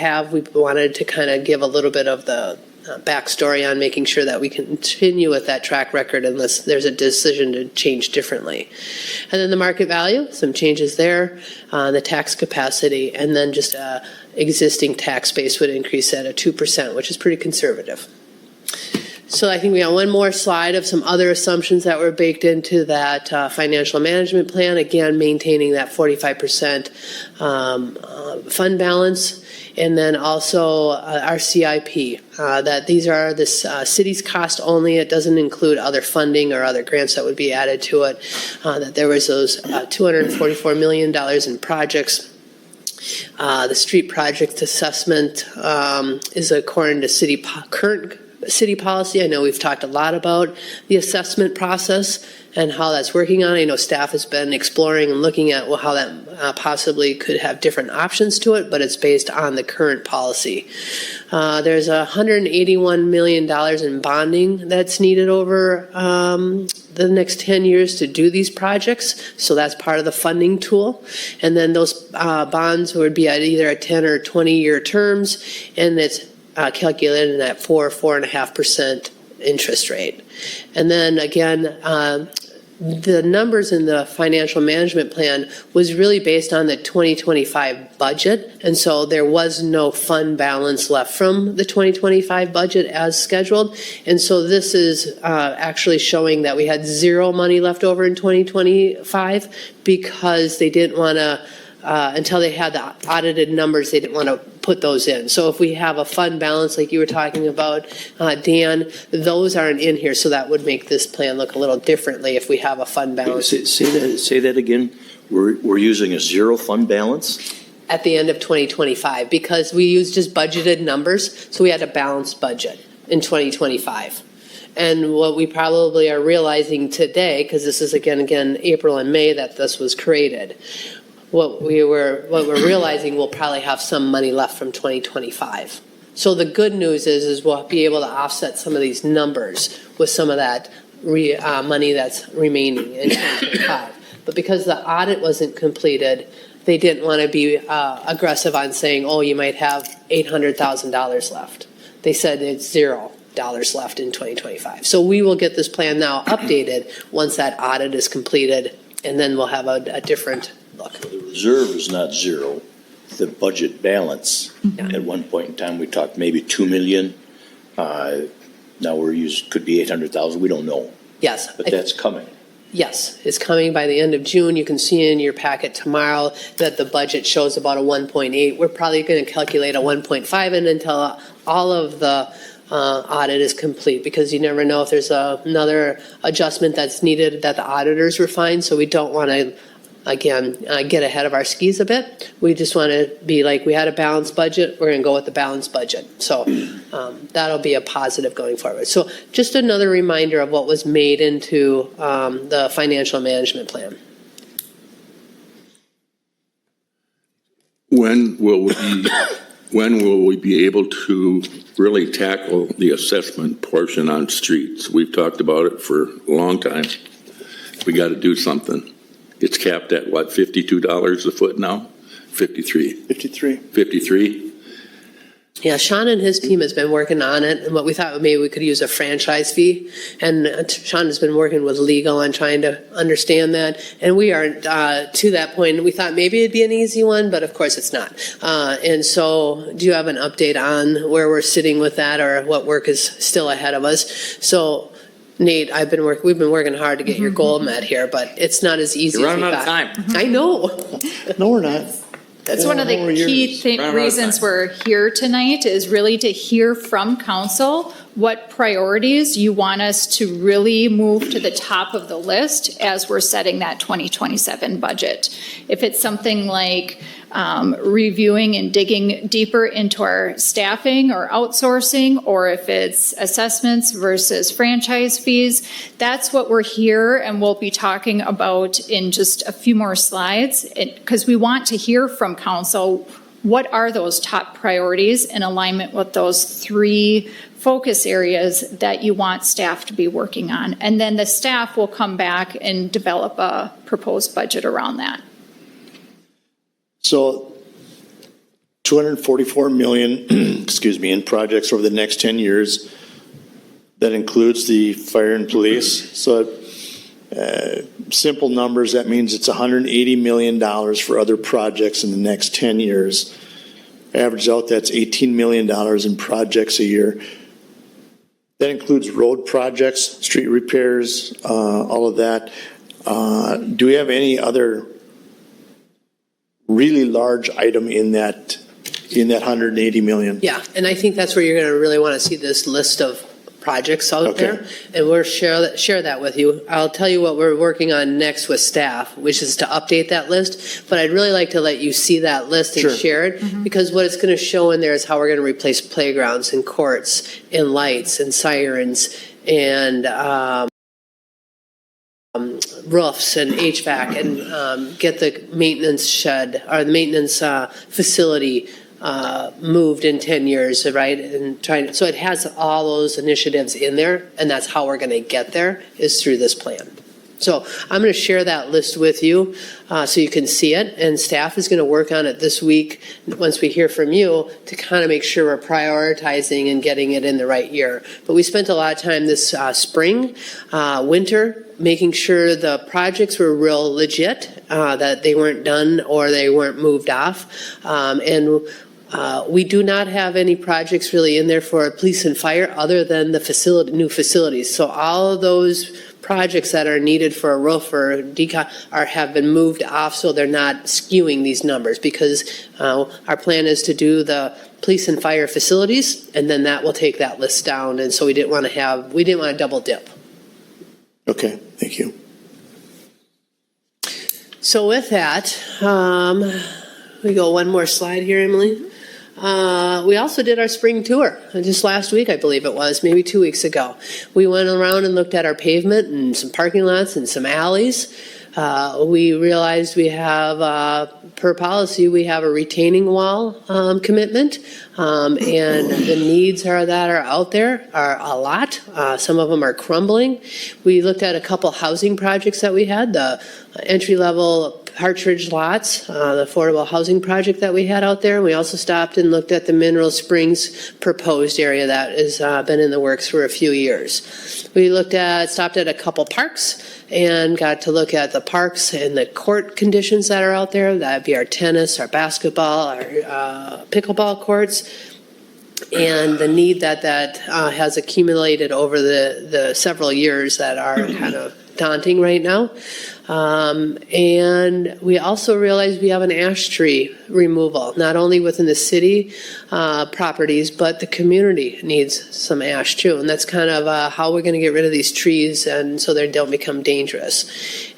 wanted to kind of give a little bit of the backstory on making sure that we continue with that track record unless there's a decision to change differently. And then the market value, some changes there, the tax capacity, and then just existing tax base would increase at a 2%, which is pretty conservative. So I think we got one more slide of some other assumptions that were baked into that financial management plan. Again, maintaining that 45% fund balance. And then also our CIP, that these are the city's cost only. It doesn't include other funding or other grants that would be added to it. That there was those $244 million in projects. The street project assessment is according to current city policy. I know we've talked a lot about the assessment process and how that's working on. I know staff has been exploring and looking at how that possibly could have different options to it, but it's based on the current policy. There's $181 million in bonding that's needed over the next 10 years to do these projects, so that's part of the funding tool. And then those bonds would be at either a 10 or 20-year terms, and it's calculated at 4.5% interest rate. And then again, the numbers in the financial management plan was really based on the 2025 budget, and so there was no fund balance left from the 2025 budget as scheduled. And so this is actually showing that we had zero money left over in 2025 because they didn't want to until they had the audited numbers, they didn't want to put those in. So if we have a fund balance like you were talking about, Dan, those aren't in here, so that would make this plan look a little differently if we have a fund balance. Say that again. We're using a zero fund balance? At the end of 2025, because we used just budgeted numbers, so we had a balanced budget in 2025. And what we probably are realizing today, because this is again April and May that this was created, what we're realizing, we'll probably have some money left from 2025. So the good news is we'll be able to offset some of these numbers with some of that money that's remaining in 2025. But because the audit wasn't completed, they didn't want to be aggressive on saying, oh, you might have $800,000 left. They said it's $0 left in 2025. So we will get this plan now updated once that audit is completed, and then we'll have a different look. The reserve is not zero. The budget balance, at one point in time, we talked maybe 2 million. Now could be 800,000. We don't know. Yes. But that's coming. Yes, it's coming by the end of June. You can see in your packet tomorrow that the budget shows about a 1.8. We're probably going to calculate a 1.5 in until all of the audit is complete, because you never know if there's another adjustment that's needed that the auditors refine. So we don't want to, again, get ahead of our skis a bit. We just want to be like, we had a balanced budget, we're going to go with the balanced budget. So that'll be a positive going forward. So just another reminder of what was made into the financial management plan. When will we be able to really tackle the assessment portion on streets? We've talked about it for a long time. We got to do something. It's capped at what, $52 a foot now? 53. 53. Yeah, Sean and his team has been working on it, and what we thought maybe we could use a franchise fee. And Sean has been working with legal on trying to understand that. And we are to that point. We thought maybe it'd be an easy one, but of course it's not. And so, do you have an update on where we're sitting with that, or what work is still ahead of us? So, Nate, we've been working hard to get your goal met here, but it's not as easy You're as we running out thought. of time. I know. No, we're not. That's one of the key reasons we're here tonight, is really to hear from council what priorities you want us to really move to the top of the list as we're setting that 2027 budget. If it's something like reviewing and digging deeper into our staffing or outsourcing, or if it's assessments versus franchise fees, that's what we're here and we'll be talking about in just a few more slides, because we want to hear from council what are those top priorities in alignment with those three focus areas that you want staff to be working on. And then the staff will come back and develop a proposed budget around that. So 244 million, excuse me, in projects over the next 10 years. That includes the fire and police. So simple numbers, that means it's $180 million for other projects in the next 10 years. Average out, that's $18 million in projects a year. That includes road projects, street repairs, all of that. Do we have any other really large item in that 180 million? Yeah, and I think that's where you're going to really want to see this list of projects out Okay. there, and we'll share that with you. I'll tell you what we're working on next with staff, which is to update that list, but I'd really like to let you see that list and Sure. share it, because what it's going to show in there is how we're going to replace playgrounds and courts and lights and sirens and roofs and HVAC, and get the maintenance shed or the maintenance facility moved in 10 years, right? And so it has all those initiatives in there, and that's how we're going to get there, is through this plan. So I'm going to share that list with you so you can see it, and staff is going to work on it this week once we hear from you to kind of make sure we're prioritizing and getting it in the right year. But we spent a lot of time this spring, winter, making sure the projects were real legit, that they weren't done or they weren't moved off. We do not have any projects really in there for police and fire other than the new facilities. So all of those projects that are needed for a roof or decon have been moved off, so they're not skewing these numbers, because our plan is to do the police and fire facilities, and then that will take that list down. And so we didn't want to double dip. Okay, thank you. So with that, we go one more slide here, Emily. We also did our spring tour just last week, I believe it was, maybe 2 weeks ago. We went around and looked at our pavement and some parking lots and some alleys. We realized we have, per policy, we have a retaining wall commitment, and the needs that are out there are a lot. Some of them are crumbling. We looked at a couple housing projects that we had, the entry-level Partridge lots, the affordable housing project that we had out there. We also stopped and looked at the Mineral Springs proposed area that has been in the works for a few years. We stopped at a couple parks and got to look at the parks and the court conditions that are out there. That'd be our tennis, our basketball, our pickleball courts, and the need that has accumulated over the several years that are kind of daunting right now. And we also realize we have an ash tree removal, not only within the city properties, but the community needs some ash too. And that's kind of how we're going to get rid of these trees and so they don't become dangerous.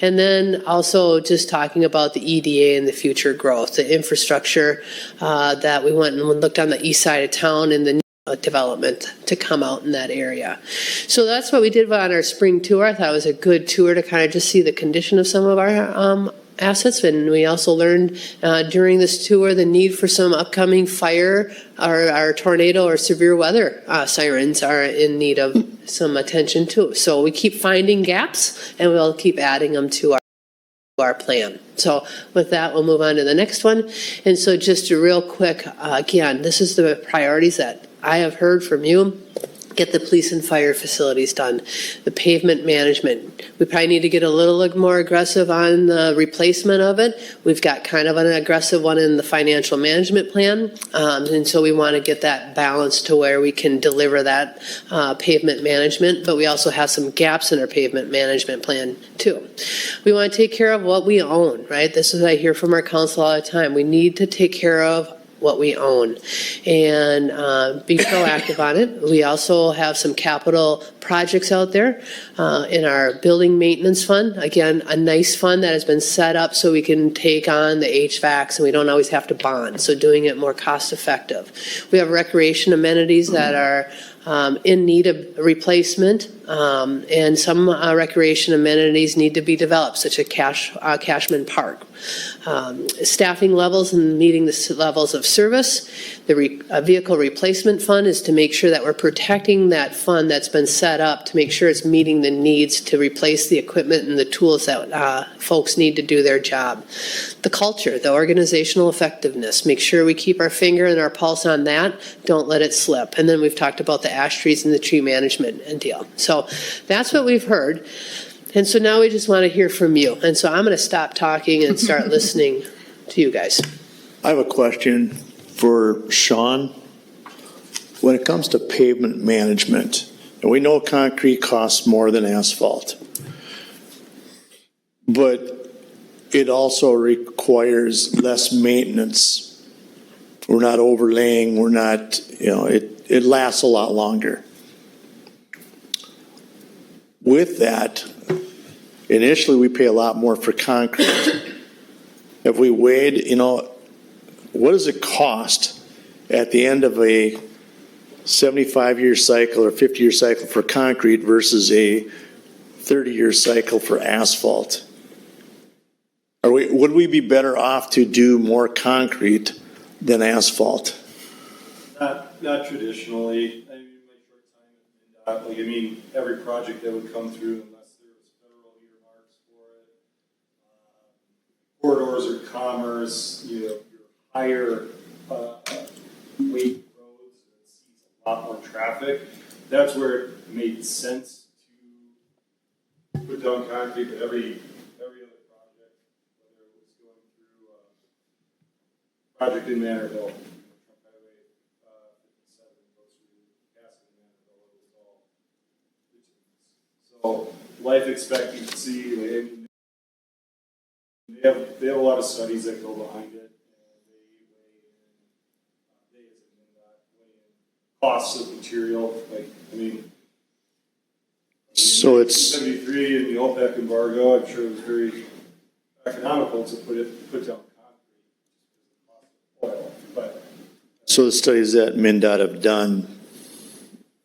And then also just talking about the EDA and the future growth, the infrastructure that we went and looked on the east side of town and the development to come out in that area. So that's what we did on our spring tour. I thought it was a good tour to kind of just see the condition of some of our assets. And we also learned during this tour the need for some upcoming fire or our tornado or severe weather sirens are in need of some attention too. So we keep finding gaps and we'll keep adding them to our plan. So with that, we'll move on to the next one. And so just a real quick, again, this is the priorities that I have heard from you. Get the police and fire facilities done. The pavement management. We probably need to get a little more aggressive on the replacement of it. We've got kind of an aggressive one in the financial management plan. And so we want to get that balance to where we can deliver that pavement management. But we also have some gaps in our pavement management plan too. We want to take care of what we own, right? This is what I hear from our council all the time. We need to take care of what we own and be proactive on it. We also have some capital projects out there in our building maintenance fund. Again, a nice fund that has been set up so we can take on the HVACs and we don't always have to bond, so doing it more cost effective. We have recreation amenities that are in need of replacement, and some recreation amenities need to be developed, such as Cashman Park. Staffing levels and meeting the levels of service. The vehicle replacement fund is to make sure that we're protecting that fund that's been set up to make sure it's meeting the needs to replace the equipment and the tools that folks need to do their job. The culture, the organizational effectiveness, make sure we keep our finger and our pulse on that. Don't let it slip. And then we've talked about the ash trees and the tree management and deal. So that's what we've heard. And so now we just want to hear from you. And so I'm going to stop talking and start listening to you guys. I have a question for Sean. When it comes to pavement management, and we know concrete costs more than asphalt, but it also requires less maintenance. We're not overlaying, we're not, it lasts a lot longer. With that, initially we pay a lot more for concrete. If we weighed, what does it cost at the end of a 75-year cycle or 50-year cycle for concrete versus a 30-year cycle for asphalt? Would we be better off to do more concrete than asphalt? Not traditionally. Every project that would come through, unless there was federal earmarks for it, corridors or commerce, your higher weight roads that sees a lot more traffic. That's where it made sense to put down concrete. But every other project, whether it was going through a project in Manorville, so life expectancy, they have a lot of studies that go behind it, and they weigh in costs of material. So it's 73 in the OPEC embargo. I'm sure it was very economical to put down concrete, oil. But so the studies that MnDOT have done,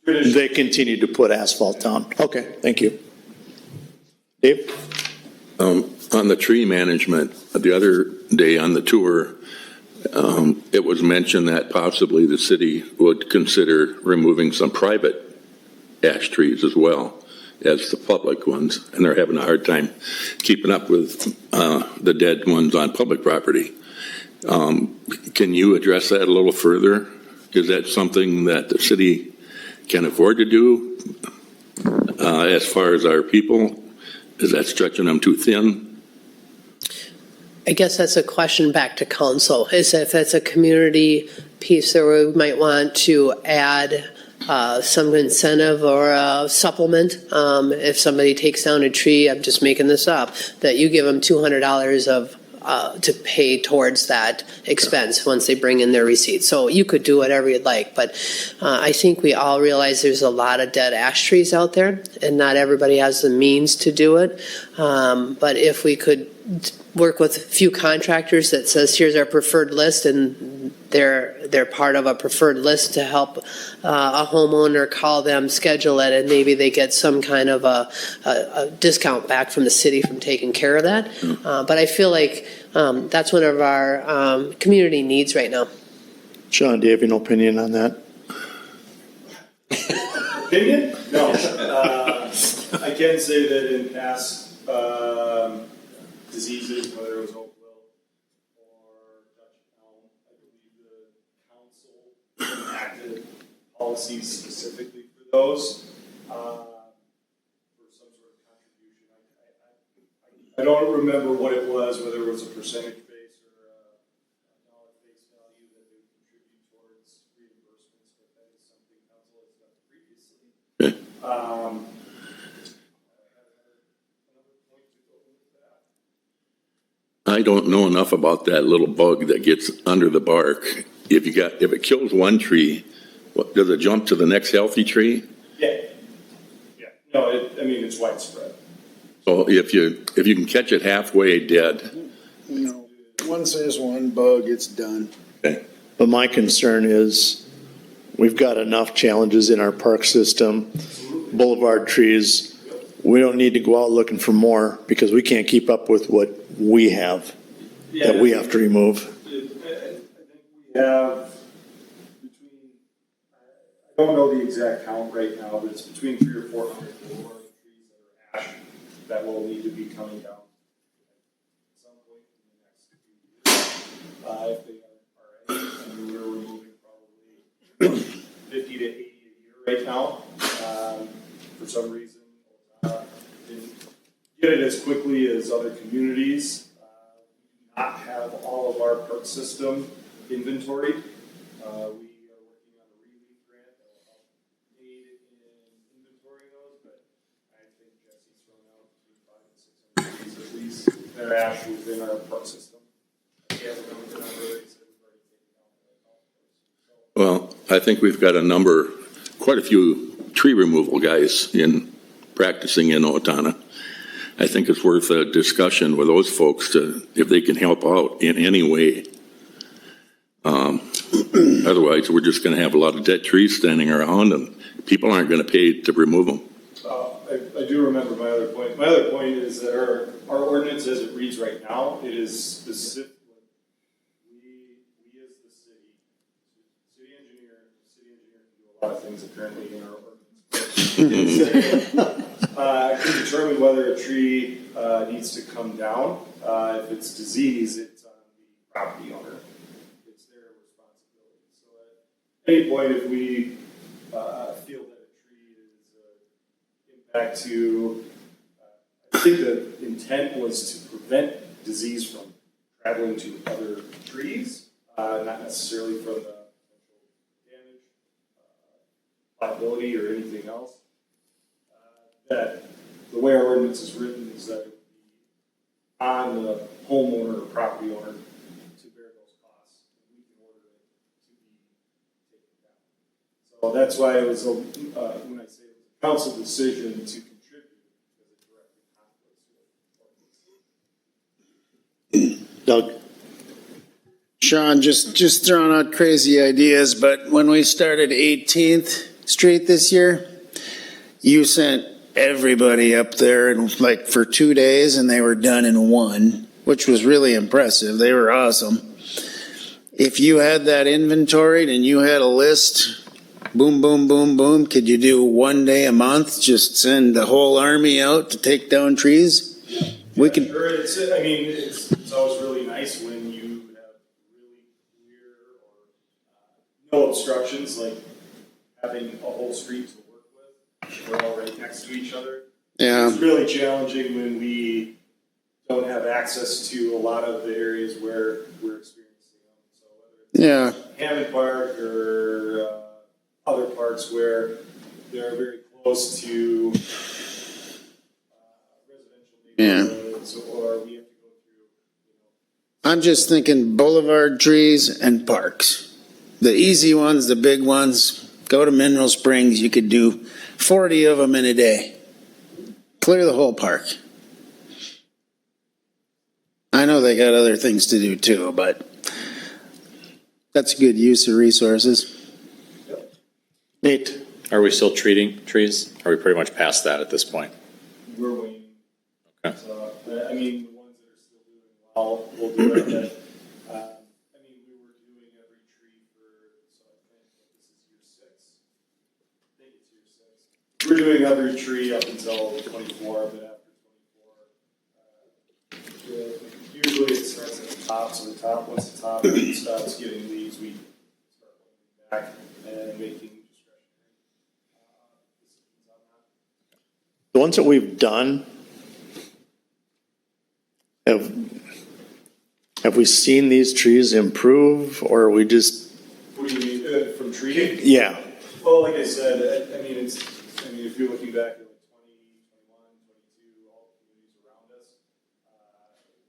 they continue to put asphalt down. Okay, thank you. Dave? On the tree management, the other day on the tour, it was mentioned that possibly the city would consider removing some private ash trees as well as the public ones, and they're having a hard time keeping up with the dead ones on public property. Can you address that a little further? Is that something that the city can afford to do as far as our people? Is that stretching them too thin? I guess that's a question back to council, is if it's a community piece that we might want to add some incentive or a supplement. If somebody takes down a tree, I'm just making this up, that you give them $200 of to pay towards that expense once they bring in their receipt. So you could do whatever you'd like, but I think we all realize there's a lot of dead ash trees out there, and not everybody has the means to do it. But if we could work with a few contractors that says, here's our preferred list, and they're part of a preferred list to help a homeowner call them, schedule it, and maybe they get some kind of a discount back from the city from taking care of that. But I feel like that's one of our community needs right now. Sean, do you have an opinion on that? Opinion? No. I can say that in past diseases, whether it was oak wilt or Dutch elm, I believe the council enacted policies specifically for those, for some sort of contribution. I don't remember what it was, whether it was a percentage base or a dollar face value that they would contribute towards reimbursements, but that is something council has done previously. I don't know enough about that little bug that gets under the bark. If it kills one tree, does it jump to the next healthy tree? Yeah. No, it's widespread. So if you can catch it halfway dead. No, once there's one bug, it's done. Okay. But my concern is we've got enough challenges in our park system, boulevard trees. We don't need to go out looking for more because we can't keep up with what we have that we have to remove. I think we have between, I don't know the exact count right now, but it's between 300 or 400 boulevard trees that are ash that will need to be coming down at some point in the next few years. If they are any, we're removing probably 50 to 80 a year right now. For some reason, didn't get it as quickly as other communities. We do not have all of our park system inventoried. We are working on a relief grant that will help aid in inventorying those, but I think Jesse's thrown out between 500 and 600 trees at least that are ash within our park system. I can't remember the number that he said we've already taken down the golf course. Well, I think we've got quite a few tree removal guys practicing in Owatonna. I think it's worth a discussion with those folks if they can help out in any way. Otherwise, we're just going to have a lot of dead trees standing around, and people aren't going to pay to remove them. I do remember my other point. My other point is that our ordinance, as it reads right now, it is specific. We as the city engineer can do a lot of things apparently in our ordinance. Can determine whether a tree needs to come down. If it's disease, it's on the property owner. It's their responsibility. So at any point, if we feel that a tree is impact to, I think the intent was to prevent disease from traveling to other trees, not necessarily from the potential damage, liability, or anything else. That the way our ordinance is written is that it would be on the homeowner or property owner to bear those costs. We can order it to be taken down. So that's why it was, when I say it was a council decision to contribute, because it directly conflicts with Doug? Sean, just throwing out crazy ideas, but when we started 18th Street this year, you sent everybody up there and for 2 days, and they were done in one, which was really impressive. They were awesome. If you had that inventoried and you had a list, boom, boom, boom, boom, could you do 1 day a month? Just send the whole army out to take down trees? We could. Sure, it's always really nice when you have really clear or no obstructions, like having a whole street to work with. We're all right next to each other. Yeah. It's really challenging when we don't have access to a lot of the areas where we're experiencing them. So whether it's Hammond Park or other parks where they're very close to residential neighborhoods, or we have to go through. I'm just thinking boulevard trees and parks. The easy ones, the big ones, go to Mineral Springs, you could do 40 of them in a day. Clear the whole park. I know they got other things to do too, but that's a good use of resources. Nate? Are we still treating trees? Are we pretty much past that at this point? We're waiting. Okay. So, I mean, the ones that are still doing well, we'll do it. But, I mean, we were doing every tree for, so I think this is year 6. I think it's year 6. We're doing every tree up until 24, but after 24, usually it starts at the top. So the top, once the top starts getting leaves, we start looking back and making The ones that we've done, have we seen these trees improve, or are we just? What do you mean, from treating? Yeah. Well, like I said, I mean, if you're looking back at like 20, 21, 22, all the communities around us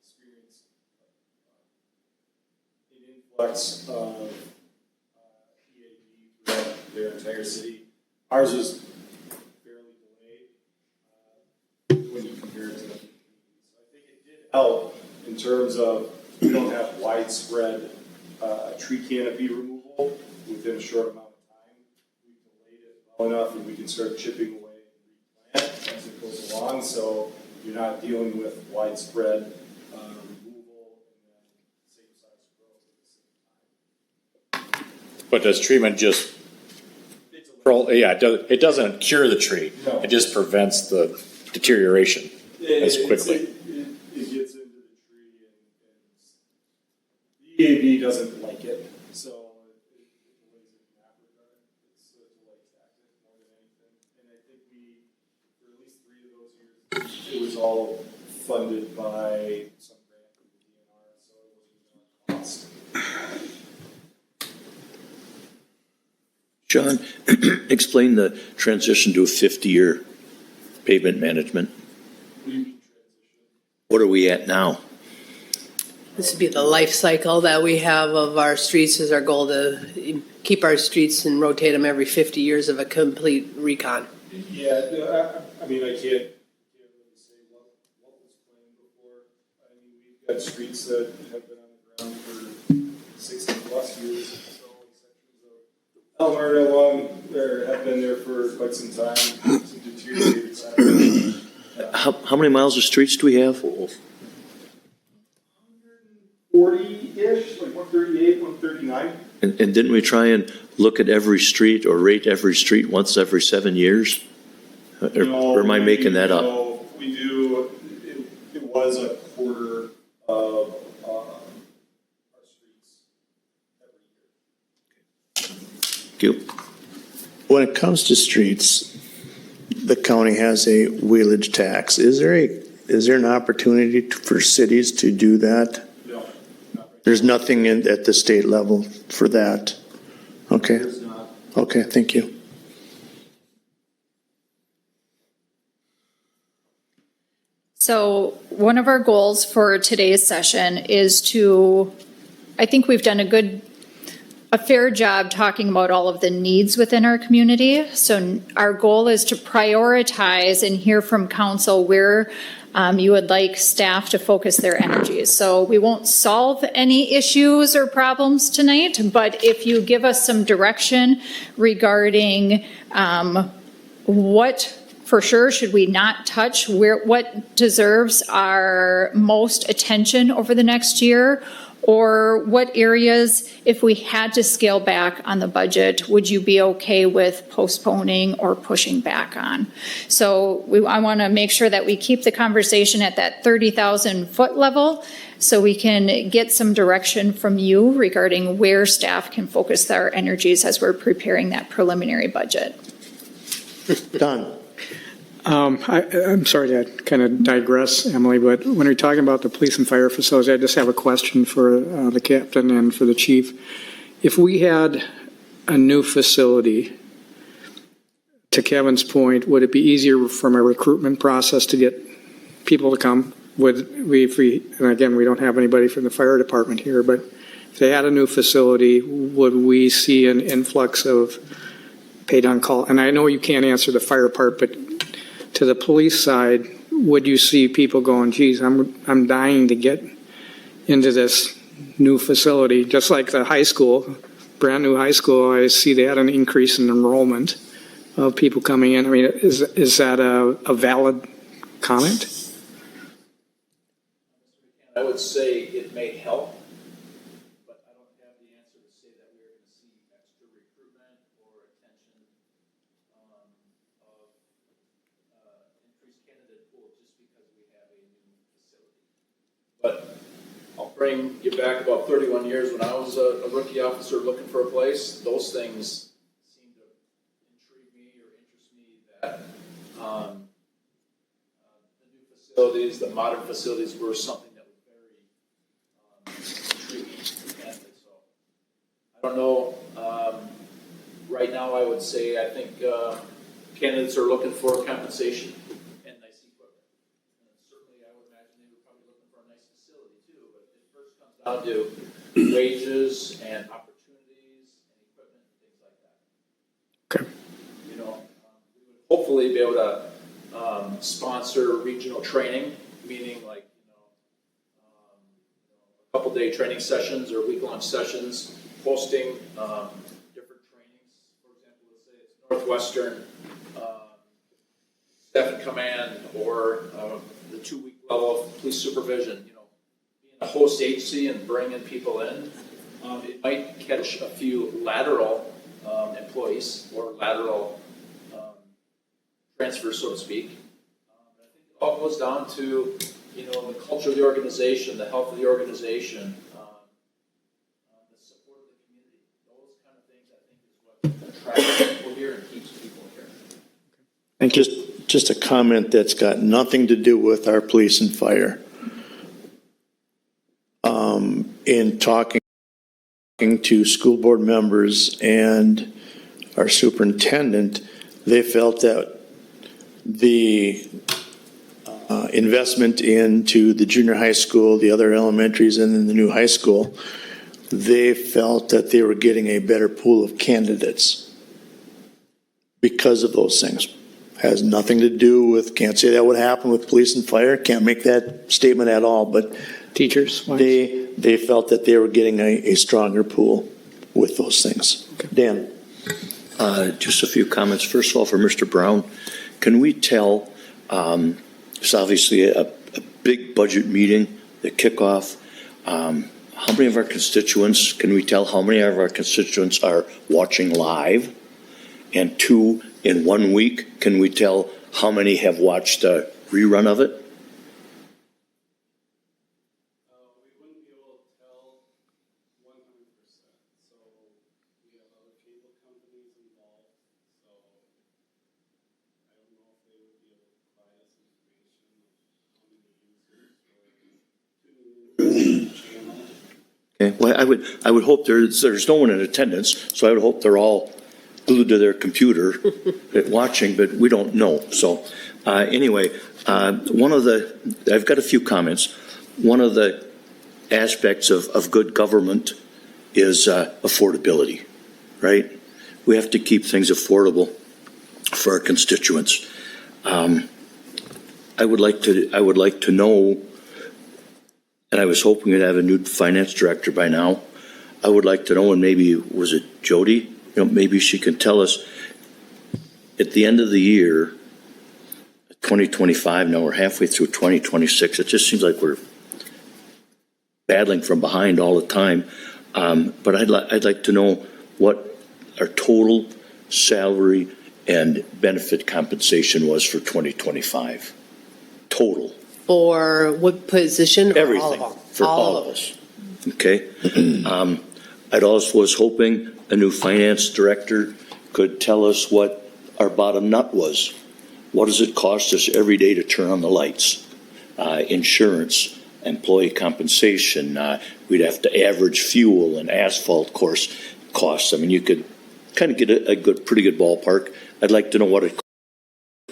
experienced an influx of EAD throughout their entire city. Ours was fairly delayed when you compare it to other communities. So I think it did help in terms of we don't have widespread tree canopy removal within a short amount of time. We delayed it well enough and we can start chipping away and replant as it goes along, so you're not dealing with widespread removal and then same size growth at the same time. But does treatment just, it doesn't cure the tree. No. It just prevents the deterioration as quickly. It gets into the tree and the EAB doesn't like it, so it delays it in that regard. It's a delay tactic more than anything. And I think for at least 3 of those years, it was all funded by some grant from the DNR, so it wasn't even cost. John, explain the transition to a 50-year pavement management. What do you mean transition? What are we at now? This would be the life cycle that we have of our streets, is our goal to keep our streets and rotate them every 50 years of a complete recon. Yeah, I mean, I can't really say what was planned before. I mean, we've got streets that have been on the ground for 60 plus years, so sections of Elmer along there have been there for quite some time, some deteriorated sections. How many miles of streets do we have? 40-ish, like 138, 139. And didn't we try and look at every street or rate every street once every 7 years? Or am I making that up? No, we do, it was a quarter of our streets every year. Thank you. When it comes to streets, the county has a wheelage tax. Is there an opportunity for cities to do that? No, not right. There's nothing at the state level for that? Okay. There's not. Okay, thank you. So one of our goals for today's session is to, I think we've done a fair job talking about all of the needs within our community. So our goal is to prioritize and hear from council where you would like staff to focus their energies. So we won't solve any issues or problems tonight, but if you give us some direction regarding what for sure should we not touch, what deserves our most attention over the next year, or what areas, if we had to scale back on the budget, would you be okay with postponing or pushing back on? So I want to make sure that we keep the conversation at that 30,000 foot level so we can get some direction from you regarding where staff can focus their energies as we're preparing that preliminary budget. Done. I'm sorry to kind of digress, Emily, but when you're talking about the police and fire facilities, I just have a question for the captain and for the chief. If we had a new facility, to Kevin's point, would it be easier from a recruitment process to get people to come? Would we, if we, and again, we don't have anybody from the fire department here, but if they had a new facility, would we see an influx of paid on call? And I know you can't answer the fire part, but to the police side, would you see people going, geez, I'm dying to get into this new facility, just like the high school, brand new high school, I see they had an increase in enrollment of people coming in. I mean, is that a valid comment? I would say it may help, but I don't have the answer to say that we're going to see extra recruitment or attention of increased candidate pool just because we have a new facility. But I'll bring you back about 31 years when I was a rookie officer looking for a place. Those things seem to intrigue me or interest me that the new facilities, the modern facilities were something that was very intriguing. And so I don't know. Right now, I would say I think candidates are looking for compensation and nice equipment. And certainly, I would imagine they were probably looking for a nice facility too. But it first comes down to wages and opportunities and equipment and things like that. Okay. You know, we would hopefully be able to sponsor regional training, meaning like a couple-day training sessions or week-long sessions, hosting different trainings. For example, let's say it's Northwestern Staff and Command or the 2-week level of police supervision. You know, being a host agency and bringing people in, it might catch a few lateral employees or lateral transfers, so to speak. I think it all goes down to the culture of the organization, the health of the organization, the support of the community. Those kind of things, I think, is what attracts people here and keeps people here. And just a comment that's got nothing to do with our police and fire. In talking to school board members and our superintendent, they felt that the investment into the junior high school, the other elementaries, and then the new high school, they felt that they were getting a better pool of candidates because of those things. Has nothing to do with, can't say that would happen with police and fire, can't make that statement at all, but Teachers? they felt that they were getting a stronger pool with those things. Okay. Dan? Just a few comments. First of all, for Mr. Brown, can we tell, it's obviously a big budget meeting, the kickoff. How many of our constituents, can we tell how many of our constituents are watching live? And 2, in 1 week, can we tell how many have watched a rerun of it? We wouldn't be able to tell 100%. So we have other cable companies involved. So I don't know if they would be able to provide us information on how many users or tuning in channel. Okay. Well, I would hope there's no one in attendance, so I would hope they're all glued to their computer watching, but we don't know. So anyway, I've got a few comments. One of the aspects of good government is affordability, right? We have to keep things affordable for our constituents. I would like to know, and I was hoping we'd have a new finance director by now. I would like to know, and maybe, was it Jody? Maybe she can tell us at the end of the year, 2025, now we're halfway through 2026. It just seems like we're battling from behind all the time. But I'd like to know what our total salary and benefit compensation was for 2025. Total. For what position? Or Everything. all of them? For all of us. Okay. I'd also was hoping a new finance director could tell us what our bottom nut was What does it cost us every day to turn on the lights? Insurance, employee compensation, we'd have to average fuel and asphalt costs. I mean, you could kind of get a pretty good ballpark. I'd like to know what it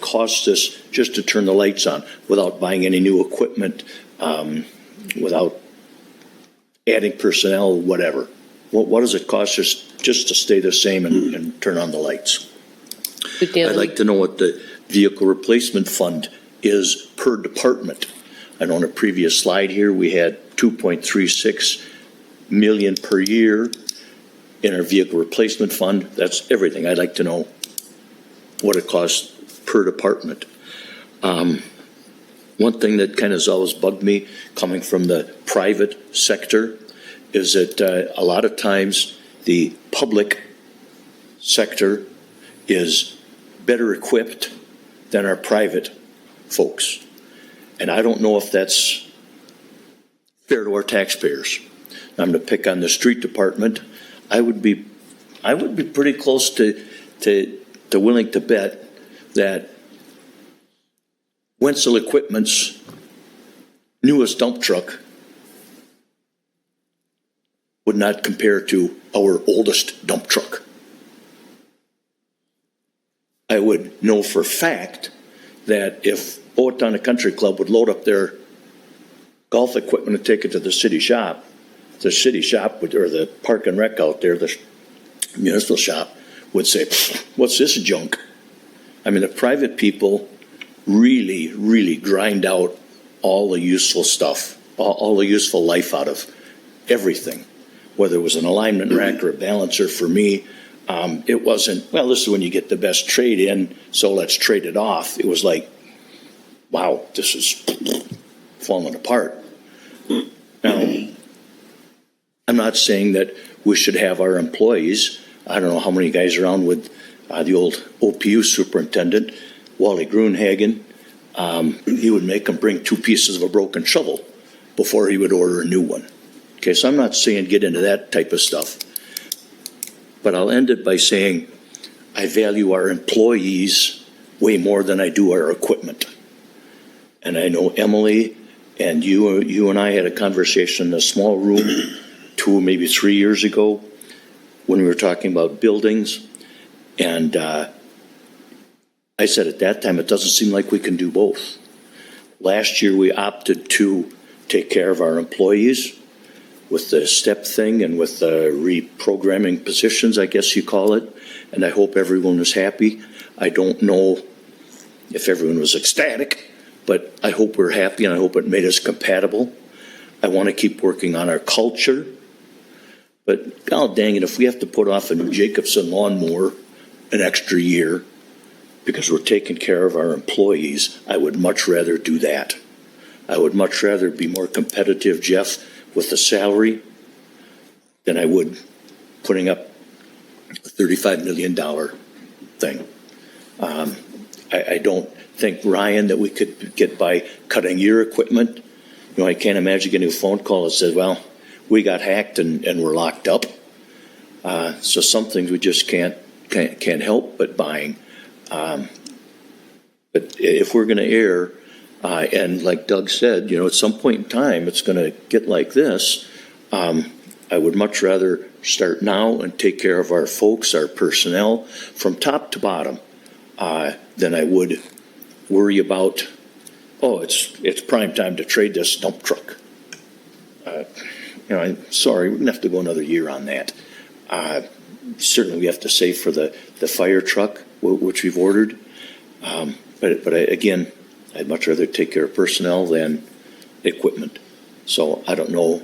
costs us just to turn the lights on without buying any new equipment, without adding personnel, whatever. What does it cost us just to stay the same and turn on the lights? I'd like to know what the vehicle replacement fund is per department. I know on a previous slide here, we had 2.36 million per year in our vehicle replacement fund. That's everything. I'd like to know what it costs per department. One thing that kind of has always bugged me coming from the private sector is that a lot of times the public sector is better equipped than our private folks. And I don't know if that's fair to our taxpayers. I'm going to pick on the street department. I would be pretty close to willing to bet that Wenzel Equipment's newest dump truck would not compare to our oldest dump truck. I would know for a fact that if Owatonna Country Club would load up their golf equipment and take it to the city shop would, or the park and rec out there, the municipal shop, would say, what's this junk? I mean, the private people really, really grind out all the useful stuff, all the useful life out of everything. Whether it was an alignment rack or a balancer for me, it wasn't, well, this is when you get the best trade in, so let's trade it off. It was like, wow, this is falling apart. Now, I'm not saying that we should have our employees, I don't know how many guys around with the old OPU superintendent, Wally Grunhagen, he would make them bring 2 pieces of a broken shovel before he would order a new one. Okay, so I'm not saying get into that type of stuff, but I'll end it by saying I value our employees way more than I do our equipment. And I know Emily and you and I had a conversation in a small room 2, maybe 3 years ago when we were talking about buildings. And I said at that time, it doesn't seem like we can do both. Last year, we opted to take care of our employees with the step thing and with the reprogramming positions, I guess you call it. And I hope everyone was happy. I don't know if everyone was ecstatic, but I hope we're happy and I hope it made us compatible. I want to keep working on our culture. But God dang it, if we have to put off a new Jacobson lawnmower an extra year because we're taking care of our employees, I would much rather do that. I would much rather be more competitive, Jeff, with the salary than I would putting up a $35 million thing. I don't think, Ryan, that we could get by cutting your equipment. You know, I can't imagine getting a phone call that says, well, we got hacked and we're locked up. So some things we just can't help but buying. But if we're going to err, and like Doug said, you know, at some point in time, it's going to get like this. I would much rather start now and take care of our folks, our personnel, from top to bottom, than I would worry about, oh, it's prime time to trade this dump truck. You know, I'm sorry, we're going to have to go another year on that. Certainly we have to save for the fire truck, which we've ordered. But again, I'd much rather take care of personnel than equipment. So I don't know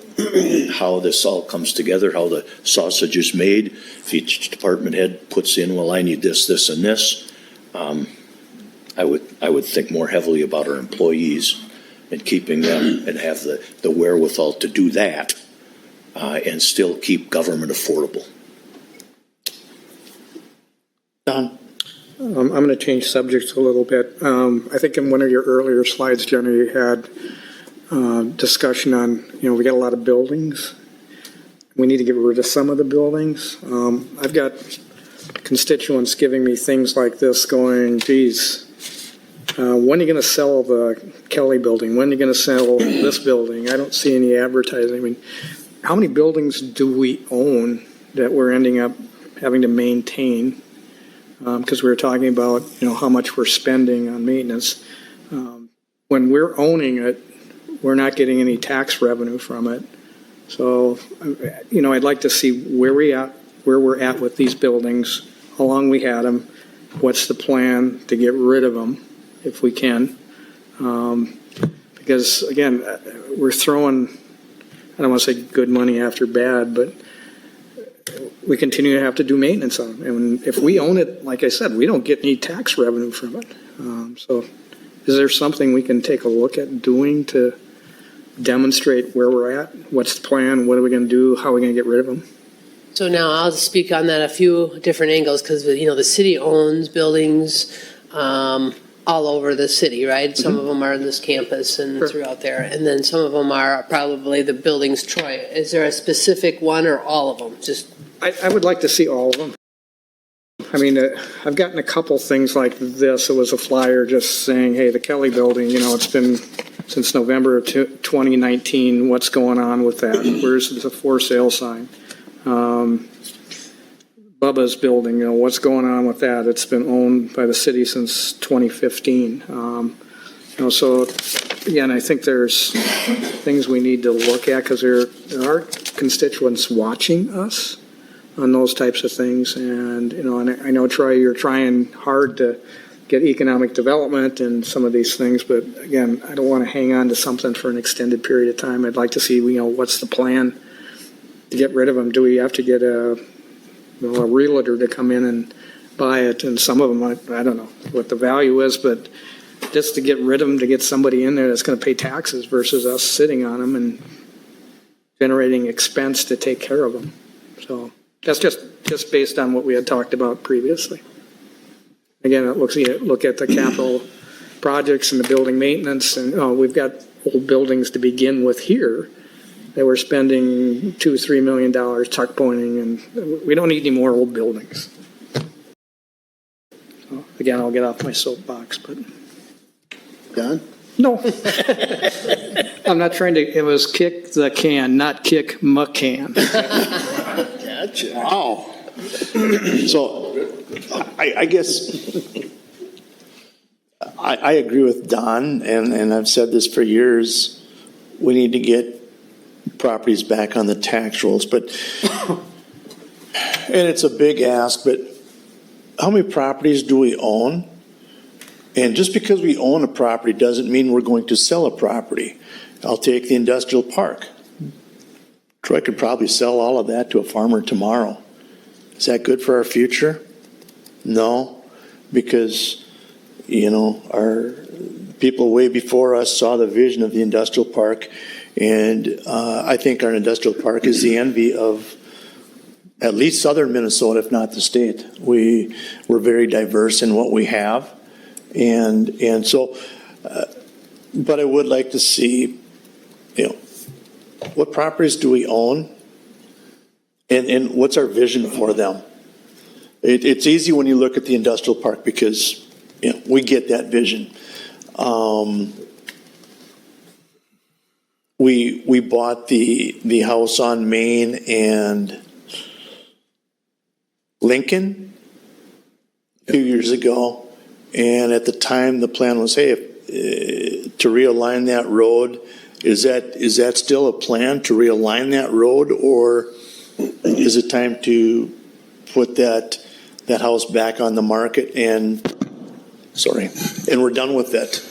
how this all comes together, how the sausage is made. If each department head puts in, well, I need this, this, and this. I would think more heavily about our employees and keeping them and have the wherewithal to do that and still keep government affordable. Don? I'm going to change subjects a little bit. I think in one of your earlier slides, Jenna, you had discussion on, you know, we got a lot of buildings. We need to get rid of some of the buildings. I've got constituents giving me things like this going, geez, When are you going to sell the Kelly building? When are you going to sell this building? I don't see any advertising. I mean, how many buildings do we own that we're ending up having to maintain? Because we were talking about, how much we're spending on maintenance. When we're owning it, we're not getting any tax revenue from it. So, I'd like to see where we're at with these buildings, how long we had them, what's the plan to get rid of them if we can. Because again, we're throwing, I don't want to say good money after bad, but we continue to have to do maintenance on them. And if we own it, like I said, we don't get any tax revenue from it. So is there something we can take a look at doing to demonstrate where we're at? What's the plan? What are we going to do? How are we going to get rid of them? So now I'll speak on that a few different angles because, the city owns buildings all over the city, right? Some of them are in this campus and throughout there. And then some of them are probably the buildings, Troy. Is there a specific one or all of them? I would like to see all of them. I mean, I've gotten a couple things like this. It was a flyer just saying, hey, the Kelly building, it's been since November of 2019. What's going on with that? Where's the for sale sign? Bubba's building, what's going on with that? It's been owned by the city since 2015. So again, I think there's things we need to look at because there are constituents watching us on those types of things. And, and I know, Troy, you're trying hard to get economic development and some of these things, but again, I don't want to hang on to something for an extended period of time. I'd like to see, what's the plan to get rid of them? Do we have to get a realtor to come in and buy it? And some of them, I don't know what the value is, but just to get rid of them, to get somebody in there that's going to pay taxes versus us sitting on them and generating expense to take care of them. So that's just based on what we had talked about previously. Again, look at the capital projects and the building maintenance, and we've got old buildings to begin with here that we're spending $2-3 million tuck pointing, and we don't need any more old buildings. So again, I'll get off my soapbox, but Done? no, I'm not trying to. It was kick the can, not kick McCann. Gotcha. Wow. So I guess I agree with Don, and I've said this for years. We need to get properties back on the tax rolls, but and it's a big ask, but how many properties do we own? And just because we own a property doesn't mean we're going to sell a property. I'll take the industrial park. Troy could probably sell all of that to a farmer tomorrow. Is that good for our future? No, because, our people way before us saw the vision of the industrial park, and I think our industrial park is the envy of at least southern Minnesota, if not the state. We're very diverse in what we have, and so, but I would like to see, what properties do we own, and what's our vision for them? It's easy when you look at the industrial park because we get that vision. We bought the house on Main and Lincoln a few years ago, and at the time the plan was, hey, to realign that road. Is that still a plan to realign that road, or is it time to put that house back on the market and we're done with it?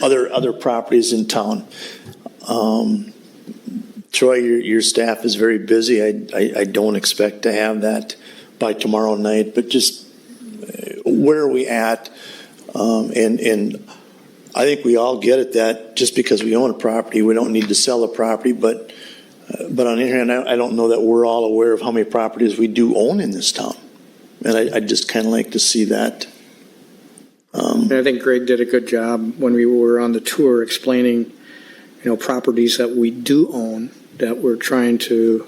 Other properties in town. Troy, your staff is very busy. I don't expect to have that by tomorrow night, but just where are we at? And I think we all get it that just because we own a property, we don't need to sell a property. But on the other hand, I don't know that we're all aware of how many properties we do own in this town. And I'd just kind of like to see that. And I think Greg did a good job when we were on the tour explaining, properties that we do own that we're trying to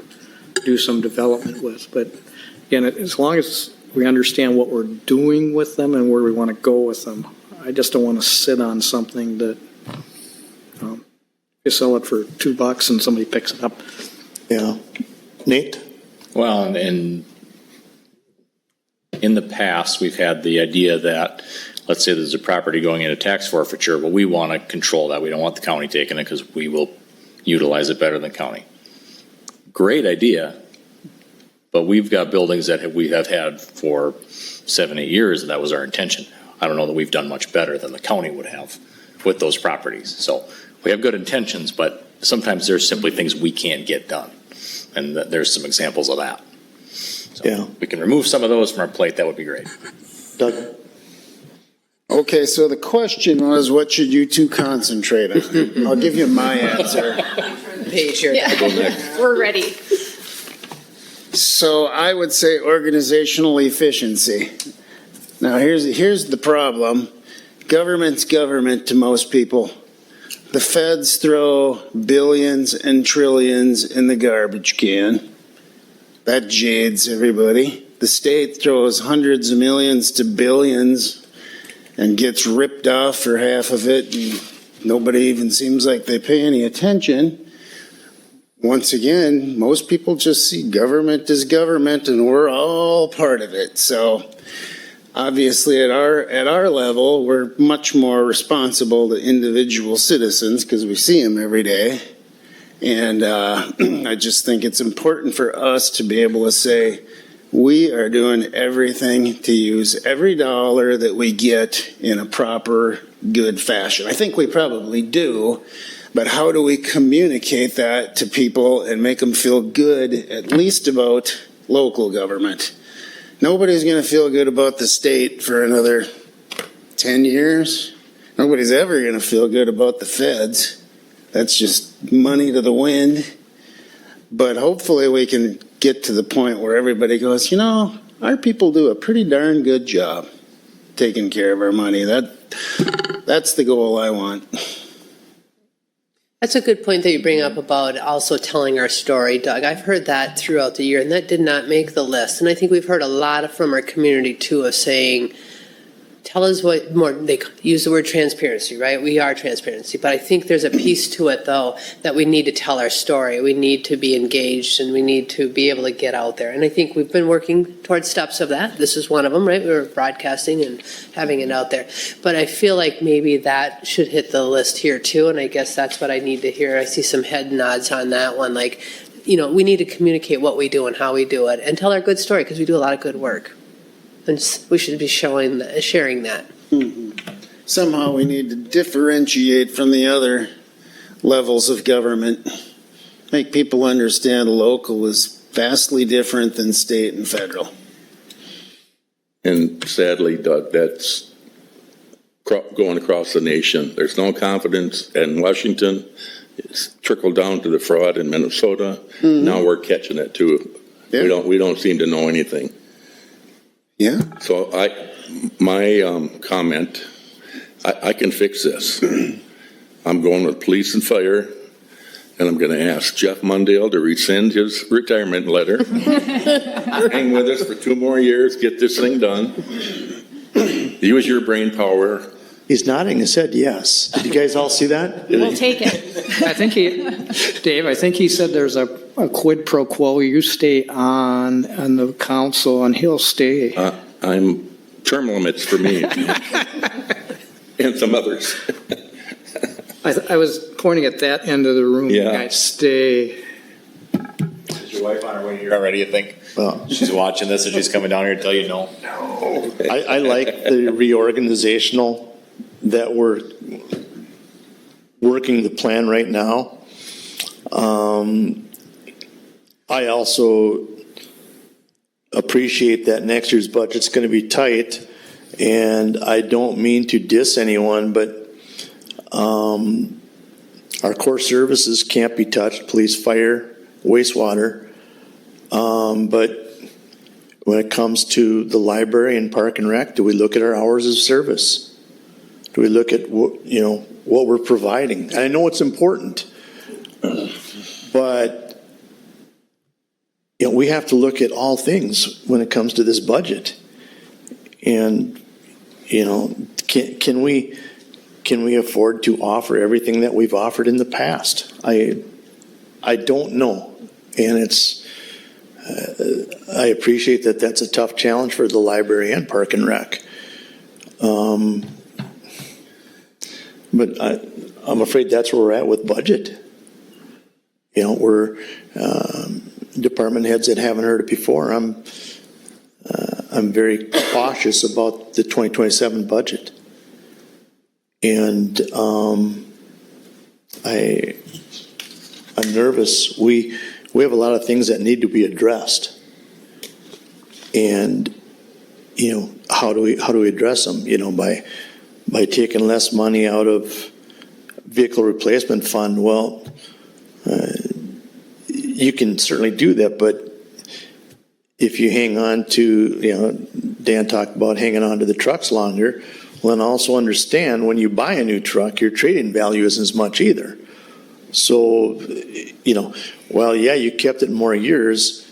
do some development with. But again, as long as we understand what we're doing with them and where we want to go with them. I just don't want to sit on something that you sell it for $2 and somebody picks it up. Yeah. Nate? Well, and in the past, we've had the idea that, let's say there's a property going into tax forfeiture, but we want to control that. We don't want the county taking it because we will utilize it better than county. Great idea, but we've got buildings that we have had for 7, 8 years, and that was our intention. I don't know that we've done much better than the county would have with those properties. So we have good intentions, but sometimes there's simply things we can't get done. And there's some examples of that. So Yeah. we can remove some of those from our plate, that would be great. Doug? Okay, so the question was, what should you two concentrate on? I'll give you my answer. Page here. Yeah, we're ready. So I would say organizational efficiency. Now, here's the problem. Government's government to most people. The feds throw billions and trillions in the garbage can. That jades everybody. The state throws hundreds of millions to billions and gets ripped off for half of it, and nobody even seems like they pay any attention. Once again, most people just see government as government, and we're all part of it. So obviously at our level, we're much more responsible to individual citizens because we see them every day. And I just think it's important for us to be able to say, we are doing everything to use every dollar that we get in a proper, good fashion. I think we probably do, but how do we communicate that to people and make them feel good, at least about local government? Nobody's going to feel good about the state for another 10 years. Nobody's ever going to feel good about the feds. That's just money to the wind. But hopefully we can get to the point where everybody goes, you know, our people do a pretty darn good job taking care of our money. That's the goal I want. That's a good point that you bring up about also telling our story, Doug. I've heard that throughout the year, and that did not make the list. And I think we've heard a lot from our community, too, of saying, tell us what more, they use the word transparency, right? We are transparency. But I think there's a piece to it, though, that we need to tell our story. We need to be engaged, and we need to be able to get out there. And I think we've been working towards steps of that. This is one of them, right? We're broadcasting and having it out there. But I feel like maybe that should hit the list here, too, and I guess that's what I need to hear. I see some head nods on that one, like, you know, we need to communicate what we do and how we do it and tell our good story because we do a lot of good work. And we should be sharing that. Mm-hmm. Somehow we need to differentiate from the other levels of government. Make people understand local is vastly different than state and federal. And sadly, Doug, that's going across the nation. There's no confidence in Washington. It's trickled down to the fraud in Minnesota. Mm-hmm. Now we're catching it too. Yeah. We don't seem to know anything. Yeah. So my comment, I can fix this. I'm going with police and fire, and I'm going to ask Jeff Mundale to rescind his retirement letter. Hang with us for 2 more years, get this thing done. Use your brain power. He's nodding his head yes. Did you guys all see that? We'll take it. I think Dave, I think he said there's a quid pro quo. You stay on the council and he'll stay. I'm term limits for me and some others. I was pointing at that end of the room. Yeah. You guys stay. Is your wife on her way here already, you think? Well, She's watching this and she's coming down here to tell you no? No. I like the reorganizational that we're working the plan right now. I also appreciate that next year's budget's going to be tight, and I don't mean to diss anyone, but our core services can't be touched, police, fire, wastewater. But when it comes to the library and park and rec, do we look at our hours of service? Do we look at what we're providing? And I know it's important, but we have to look at all things when it comes to this budget. And, can we afford to offer everything that we've offered in the past? I don't know. And I appreciate that that's a tough challenge for the library and Park and Rec. But I'm afraid that's where we're at with budget. We're department heads that haven't heard it before. I'm very cautious about the 2027 budget. And I'm nervous. We have a lot of things that need to be addressed. And, how do we address them? By taking less money out of vehicle replacement fund. Well, you can certainly do that, but if you hang on to, Dan talked about hanging on to the trucks longer, well, and also understand when you buy a new truck, your trade-in value isn't as much either. So, well, yeah, you kept it more years,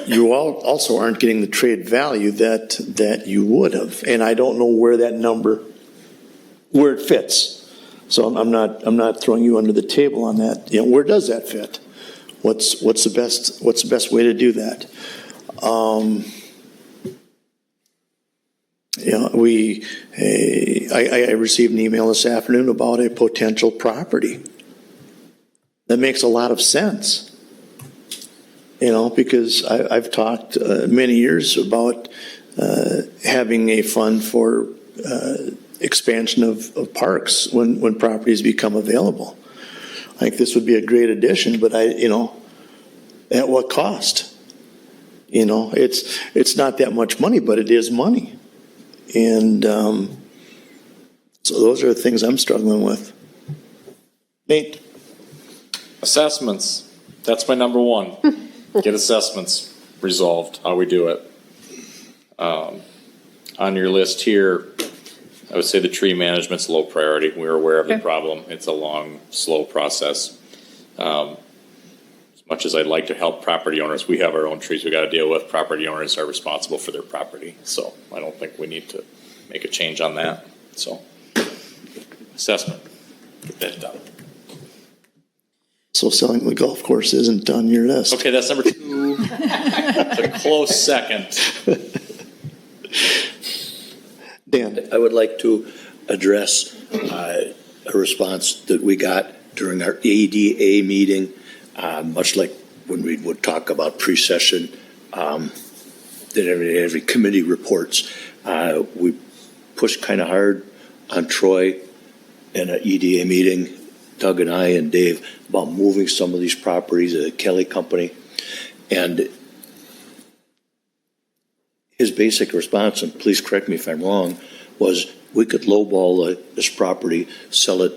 you also aren't getting the trade value that you would have. And I don't know where that number, where it fits. So I'm not throwing you under the table on that. Where does that fit? What's the best way to do that? I received an email this afternoon about a potential property. That makes a lot of sense. Because I've talked many years about having a fund for expansion of parks when properties become available. I think this would be a great addition, but at what cost? It's not that much money, but it is money. And so those are the things I'm struggling with. Nate? Assessments. That's my number one. Get assessments resolved, how we do it. On your list here, I would say the tree management's low priority. We're aware of the problem. It's a long, slow process. As much as I'd like to help property owners, we have our own trees we got to deal with. Property owners are responsible for their property. So I don't think we need to make a change on that. So assessment, get that done. So selling the golf course isn't on your list. Okay, that's number 2. It's a close second. Dan? I would like to address a response that we got during our ADA meeting, much like when we would talk about pre-session, that every committee reports. We pushed kind of hard on Troy in an EDA meeting, Doug and I and Dave, about moving some of these properties, the Kelly Company. And his basic response, and please correct me if I'm wrong, was we could lowball this property, sell it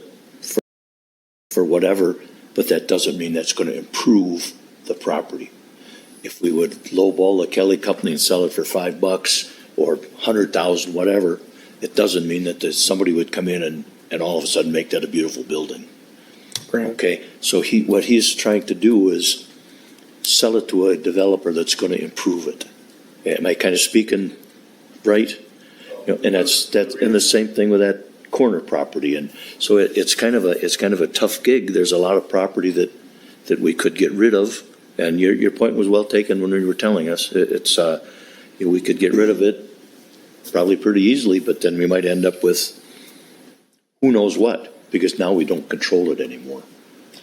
for whatever, but that doesn't mean that's going to improve the property. If we would lowball the Kelly Company and sell it for $5 or $100,000, whatever, it doesn't mean that somebody would come in and all of a sudden make that a beautiful building. Right. Okay, so what he's trying to do is sell it to a developer that's going to improve it. Am I kind of speaking right? And that's and the same thing with that corner property. And so it's kind of a tough gig. There's a lot of property that we could get rid of. And your point was well taken when you were telling us we could get rid of it probably pretty easily, but then we might end up with who knows what, because now we don't control it anymore.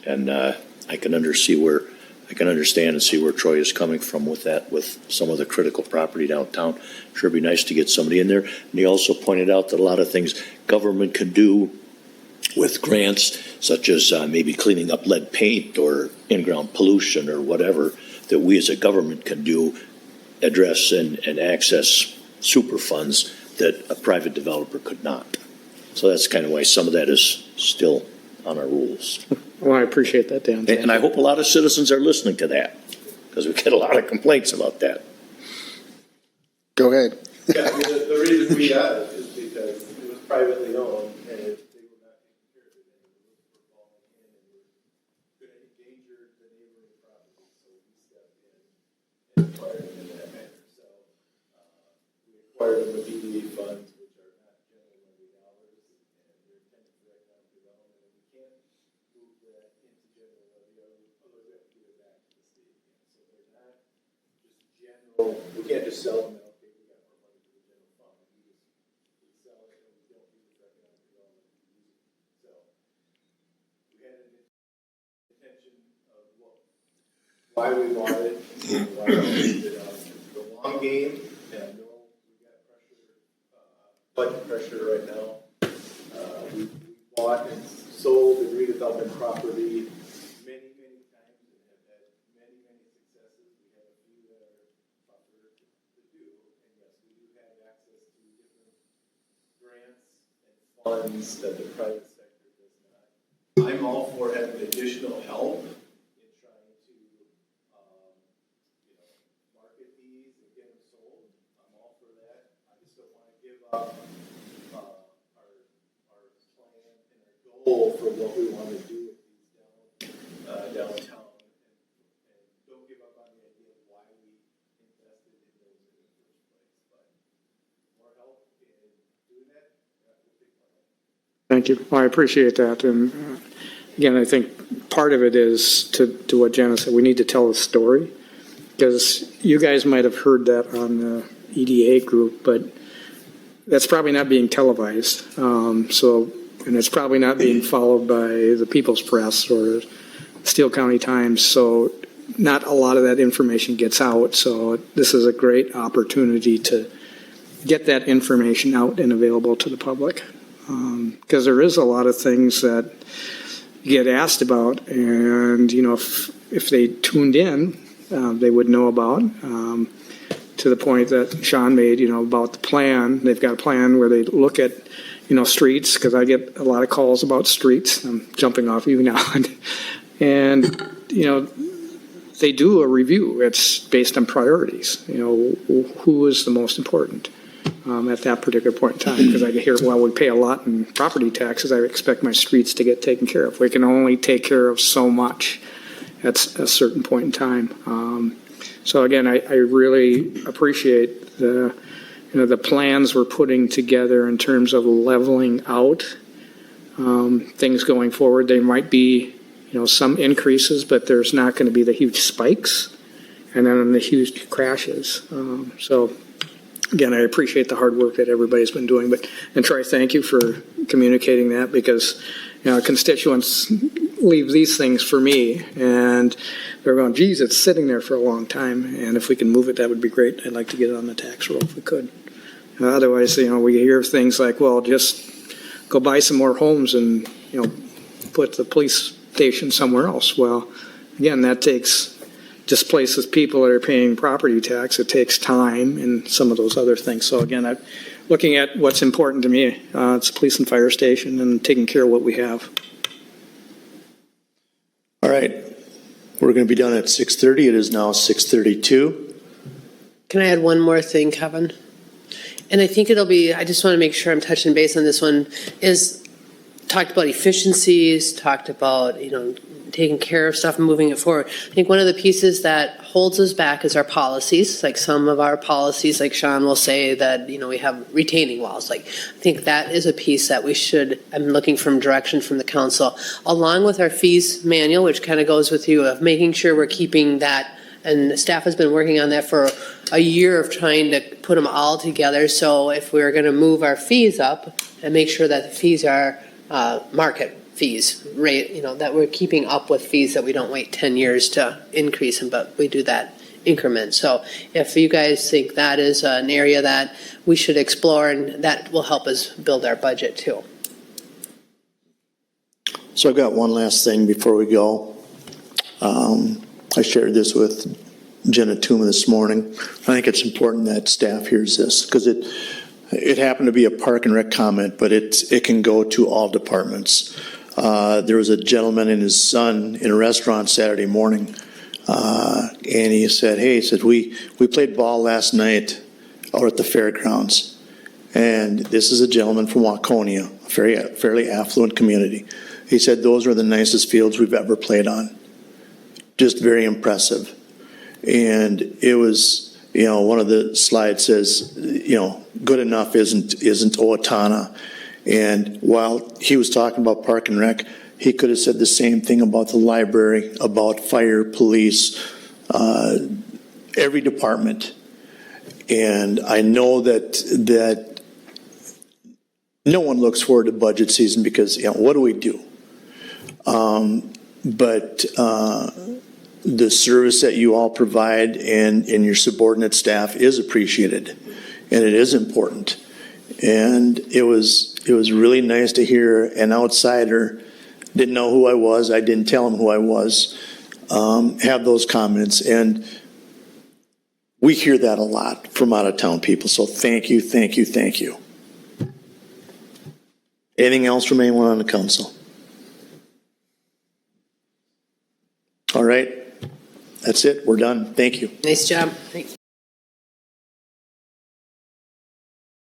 And I can understand and see where Troy is coming from with that, with some of the critical property downtown. Sure, it'd be nice to get somebody in there. And he also pointed out that a lot of things government can do with grants, such as maybe cleaning up lead paint or in-ground pollution or whatever, that we as a government can do, address and access super funds that a private developer could not. So that's kind of why some of that is still on our rules. Well, I appreciate that, Dan. And I hope a lot of citizens are listening to that, because we get a lot of complaints about that. Go ahead. Yeah, I mean, the reason we got it is because it was privately owned and they were not taking care of it. They were falling in and were going to endanger the neighboring property. So we stepped in and acquired them with EDA funds, which are not general levy dollars, and they're intended for economic development, and we can't move that into general levy, otherwise we have to give it back to the state again. So they're not just general, we can't just sell them and okay, we got more money for the general fund. We sell it and we don't use it for economic development, we use it. So we had an intention of why we bought it, and why we used it on the long game, and I know we got pressure, budget pressure right now. We bought and sold and redeveloped Improperly many times and have had many successes. We have a few that are tougher to do, and yes, we do have access to different grants and funds that the private sector does not. I'm all for having additional help in trying to, market these and get them sold. I'm all for that. I just don't want to give up our plan and our goal for what we want to do with these downtown, and don't give up on the idea of why we invested in those in the first place. But more help in doing that, that will take my life. Thank you. Well, I appreciate that. And again, I think part of it is to what Jana said, we need to tell the story, because you guys might have heard that on the EDA group, but that's probably not being televised. And it's probably not being followed by the People's Press or Steele County Times. So not a lot of that information gets out. So this is a great opportunity to get that information out and available to the public. Because there is a lot of things that you get asked about, and if they tuned in, they would know about. To the point that Sean made, about the plan. They've got a plan where they look at, streets, because I get a lot of calls about streets. I'm jumping off you now, and they do a review. It's based on priorities. Who is the most important at that particular point in time? Because I hear, well, we pay a lot in property taxes. I expect my streets to get taken care of. We can only take care of so much at a certain point in time. So again, I really appreciate the plans we're putting together in terms of leveling out things going forward. There might be some increases, but there's not going to be the huge spikes and then the huge crashes. So again, I appreciate the hard work that everybody's been doing. And Troy, thank you for communicating that, because constituents leave these things for me, and they're going, geez, it's sitting there for a long time, and if we can move it, that would be great. I'd like to get it on the tax roll if we could. Otherwise, we hear things like, well, just go buy some more homes and, put the police station somewhere else. Well, again, that displaces people that are paying property tax. It takes time and some of those other things. So again, looking at what's important to me, it's police and fire station and taking care of what we have. All right, we're going to be done at 6:30. It is now 6:32. Can I add one more thing, Kevin? And I think I just want to make sure I'm touching base on this one, is talked about efficiencies, talked about, taking care of stuff and moving it forward. I think one of the pieces that holds us back is our policies. Like some of our policies, like Sean will say that, we have retaining walls. Like, I think that is a piece that I'm looking for direction from the council, along with our fees manual, which kind of goes with you, of making sure we're keeping that. And staff has been working on that for a year of trying to put them all together. So if we're going to move our fees up and make sure that the fees are market fees rate, that we're keeping up with fees, that we don't wait 10 years to increase them, but we do that increment. So if you guys think that is an area that we should explore, and that will help us build our budget too. So I've got one last thing before we go. I shared this with Jenna Tuma this morning. I think it's important that staff hears this, because it happened to be a Park and Rec comment, but it can go to all departments. There was a gentleman and his son in a restaurant Saturday morning, and he said, we played ball last night out at the fairgrounds, and this is a gentleman from Waconia, a fairly affluent community. He said those are the nicest fields we've ever played on. Just very impressive. And it was You know, one of the slides says, you know, good enough isn't Owatonna. And while he was talking about Park and Rec, he could have said the same thing about the library, about fire, police, every department. And I know that no one looks forward to budget season because, you know, what do we do? But the service that you all provide and your subordinate staff is appreciated, and it is important. And it was really nice to hear an outsider, didn't know who I was, I didn't tell him who I was, have those comments. And we hear that a lot from out of town people. So thank you, thank you, thank you. Anything else from anyone on the council? All right. That's it. We're done. Thank you. Nice job. Thanks.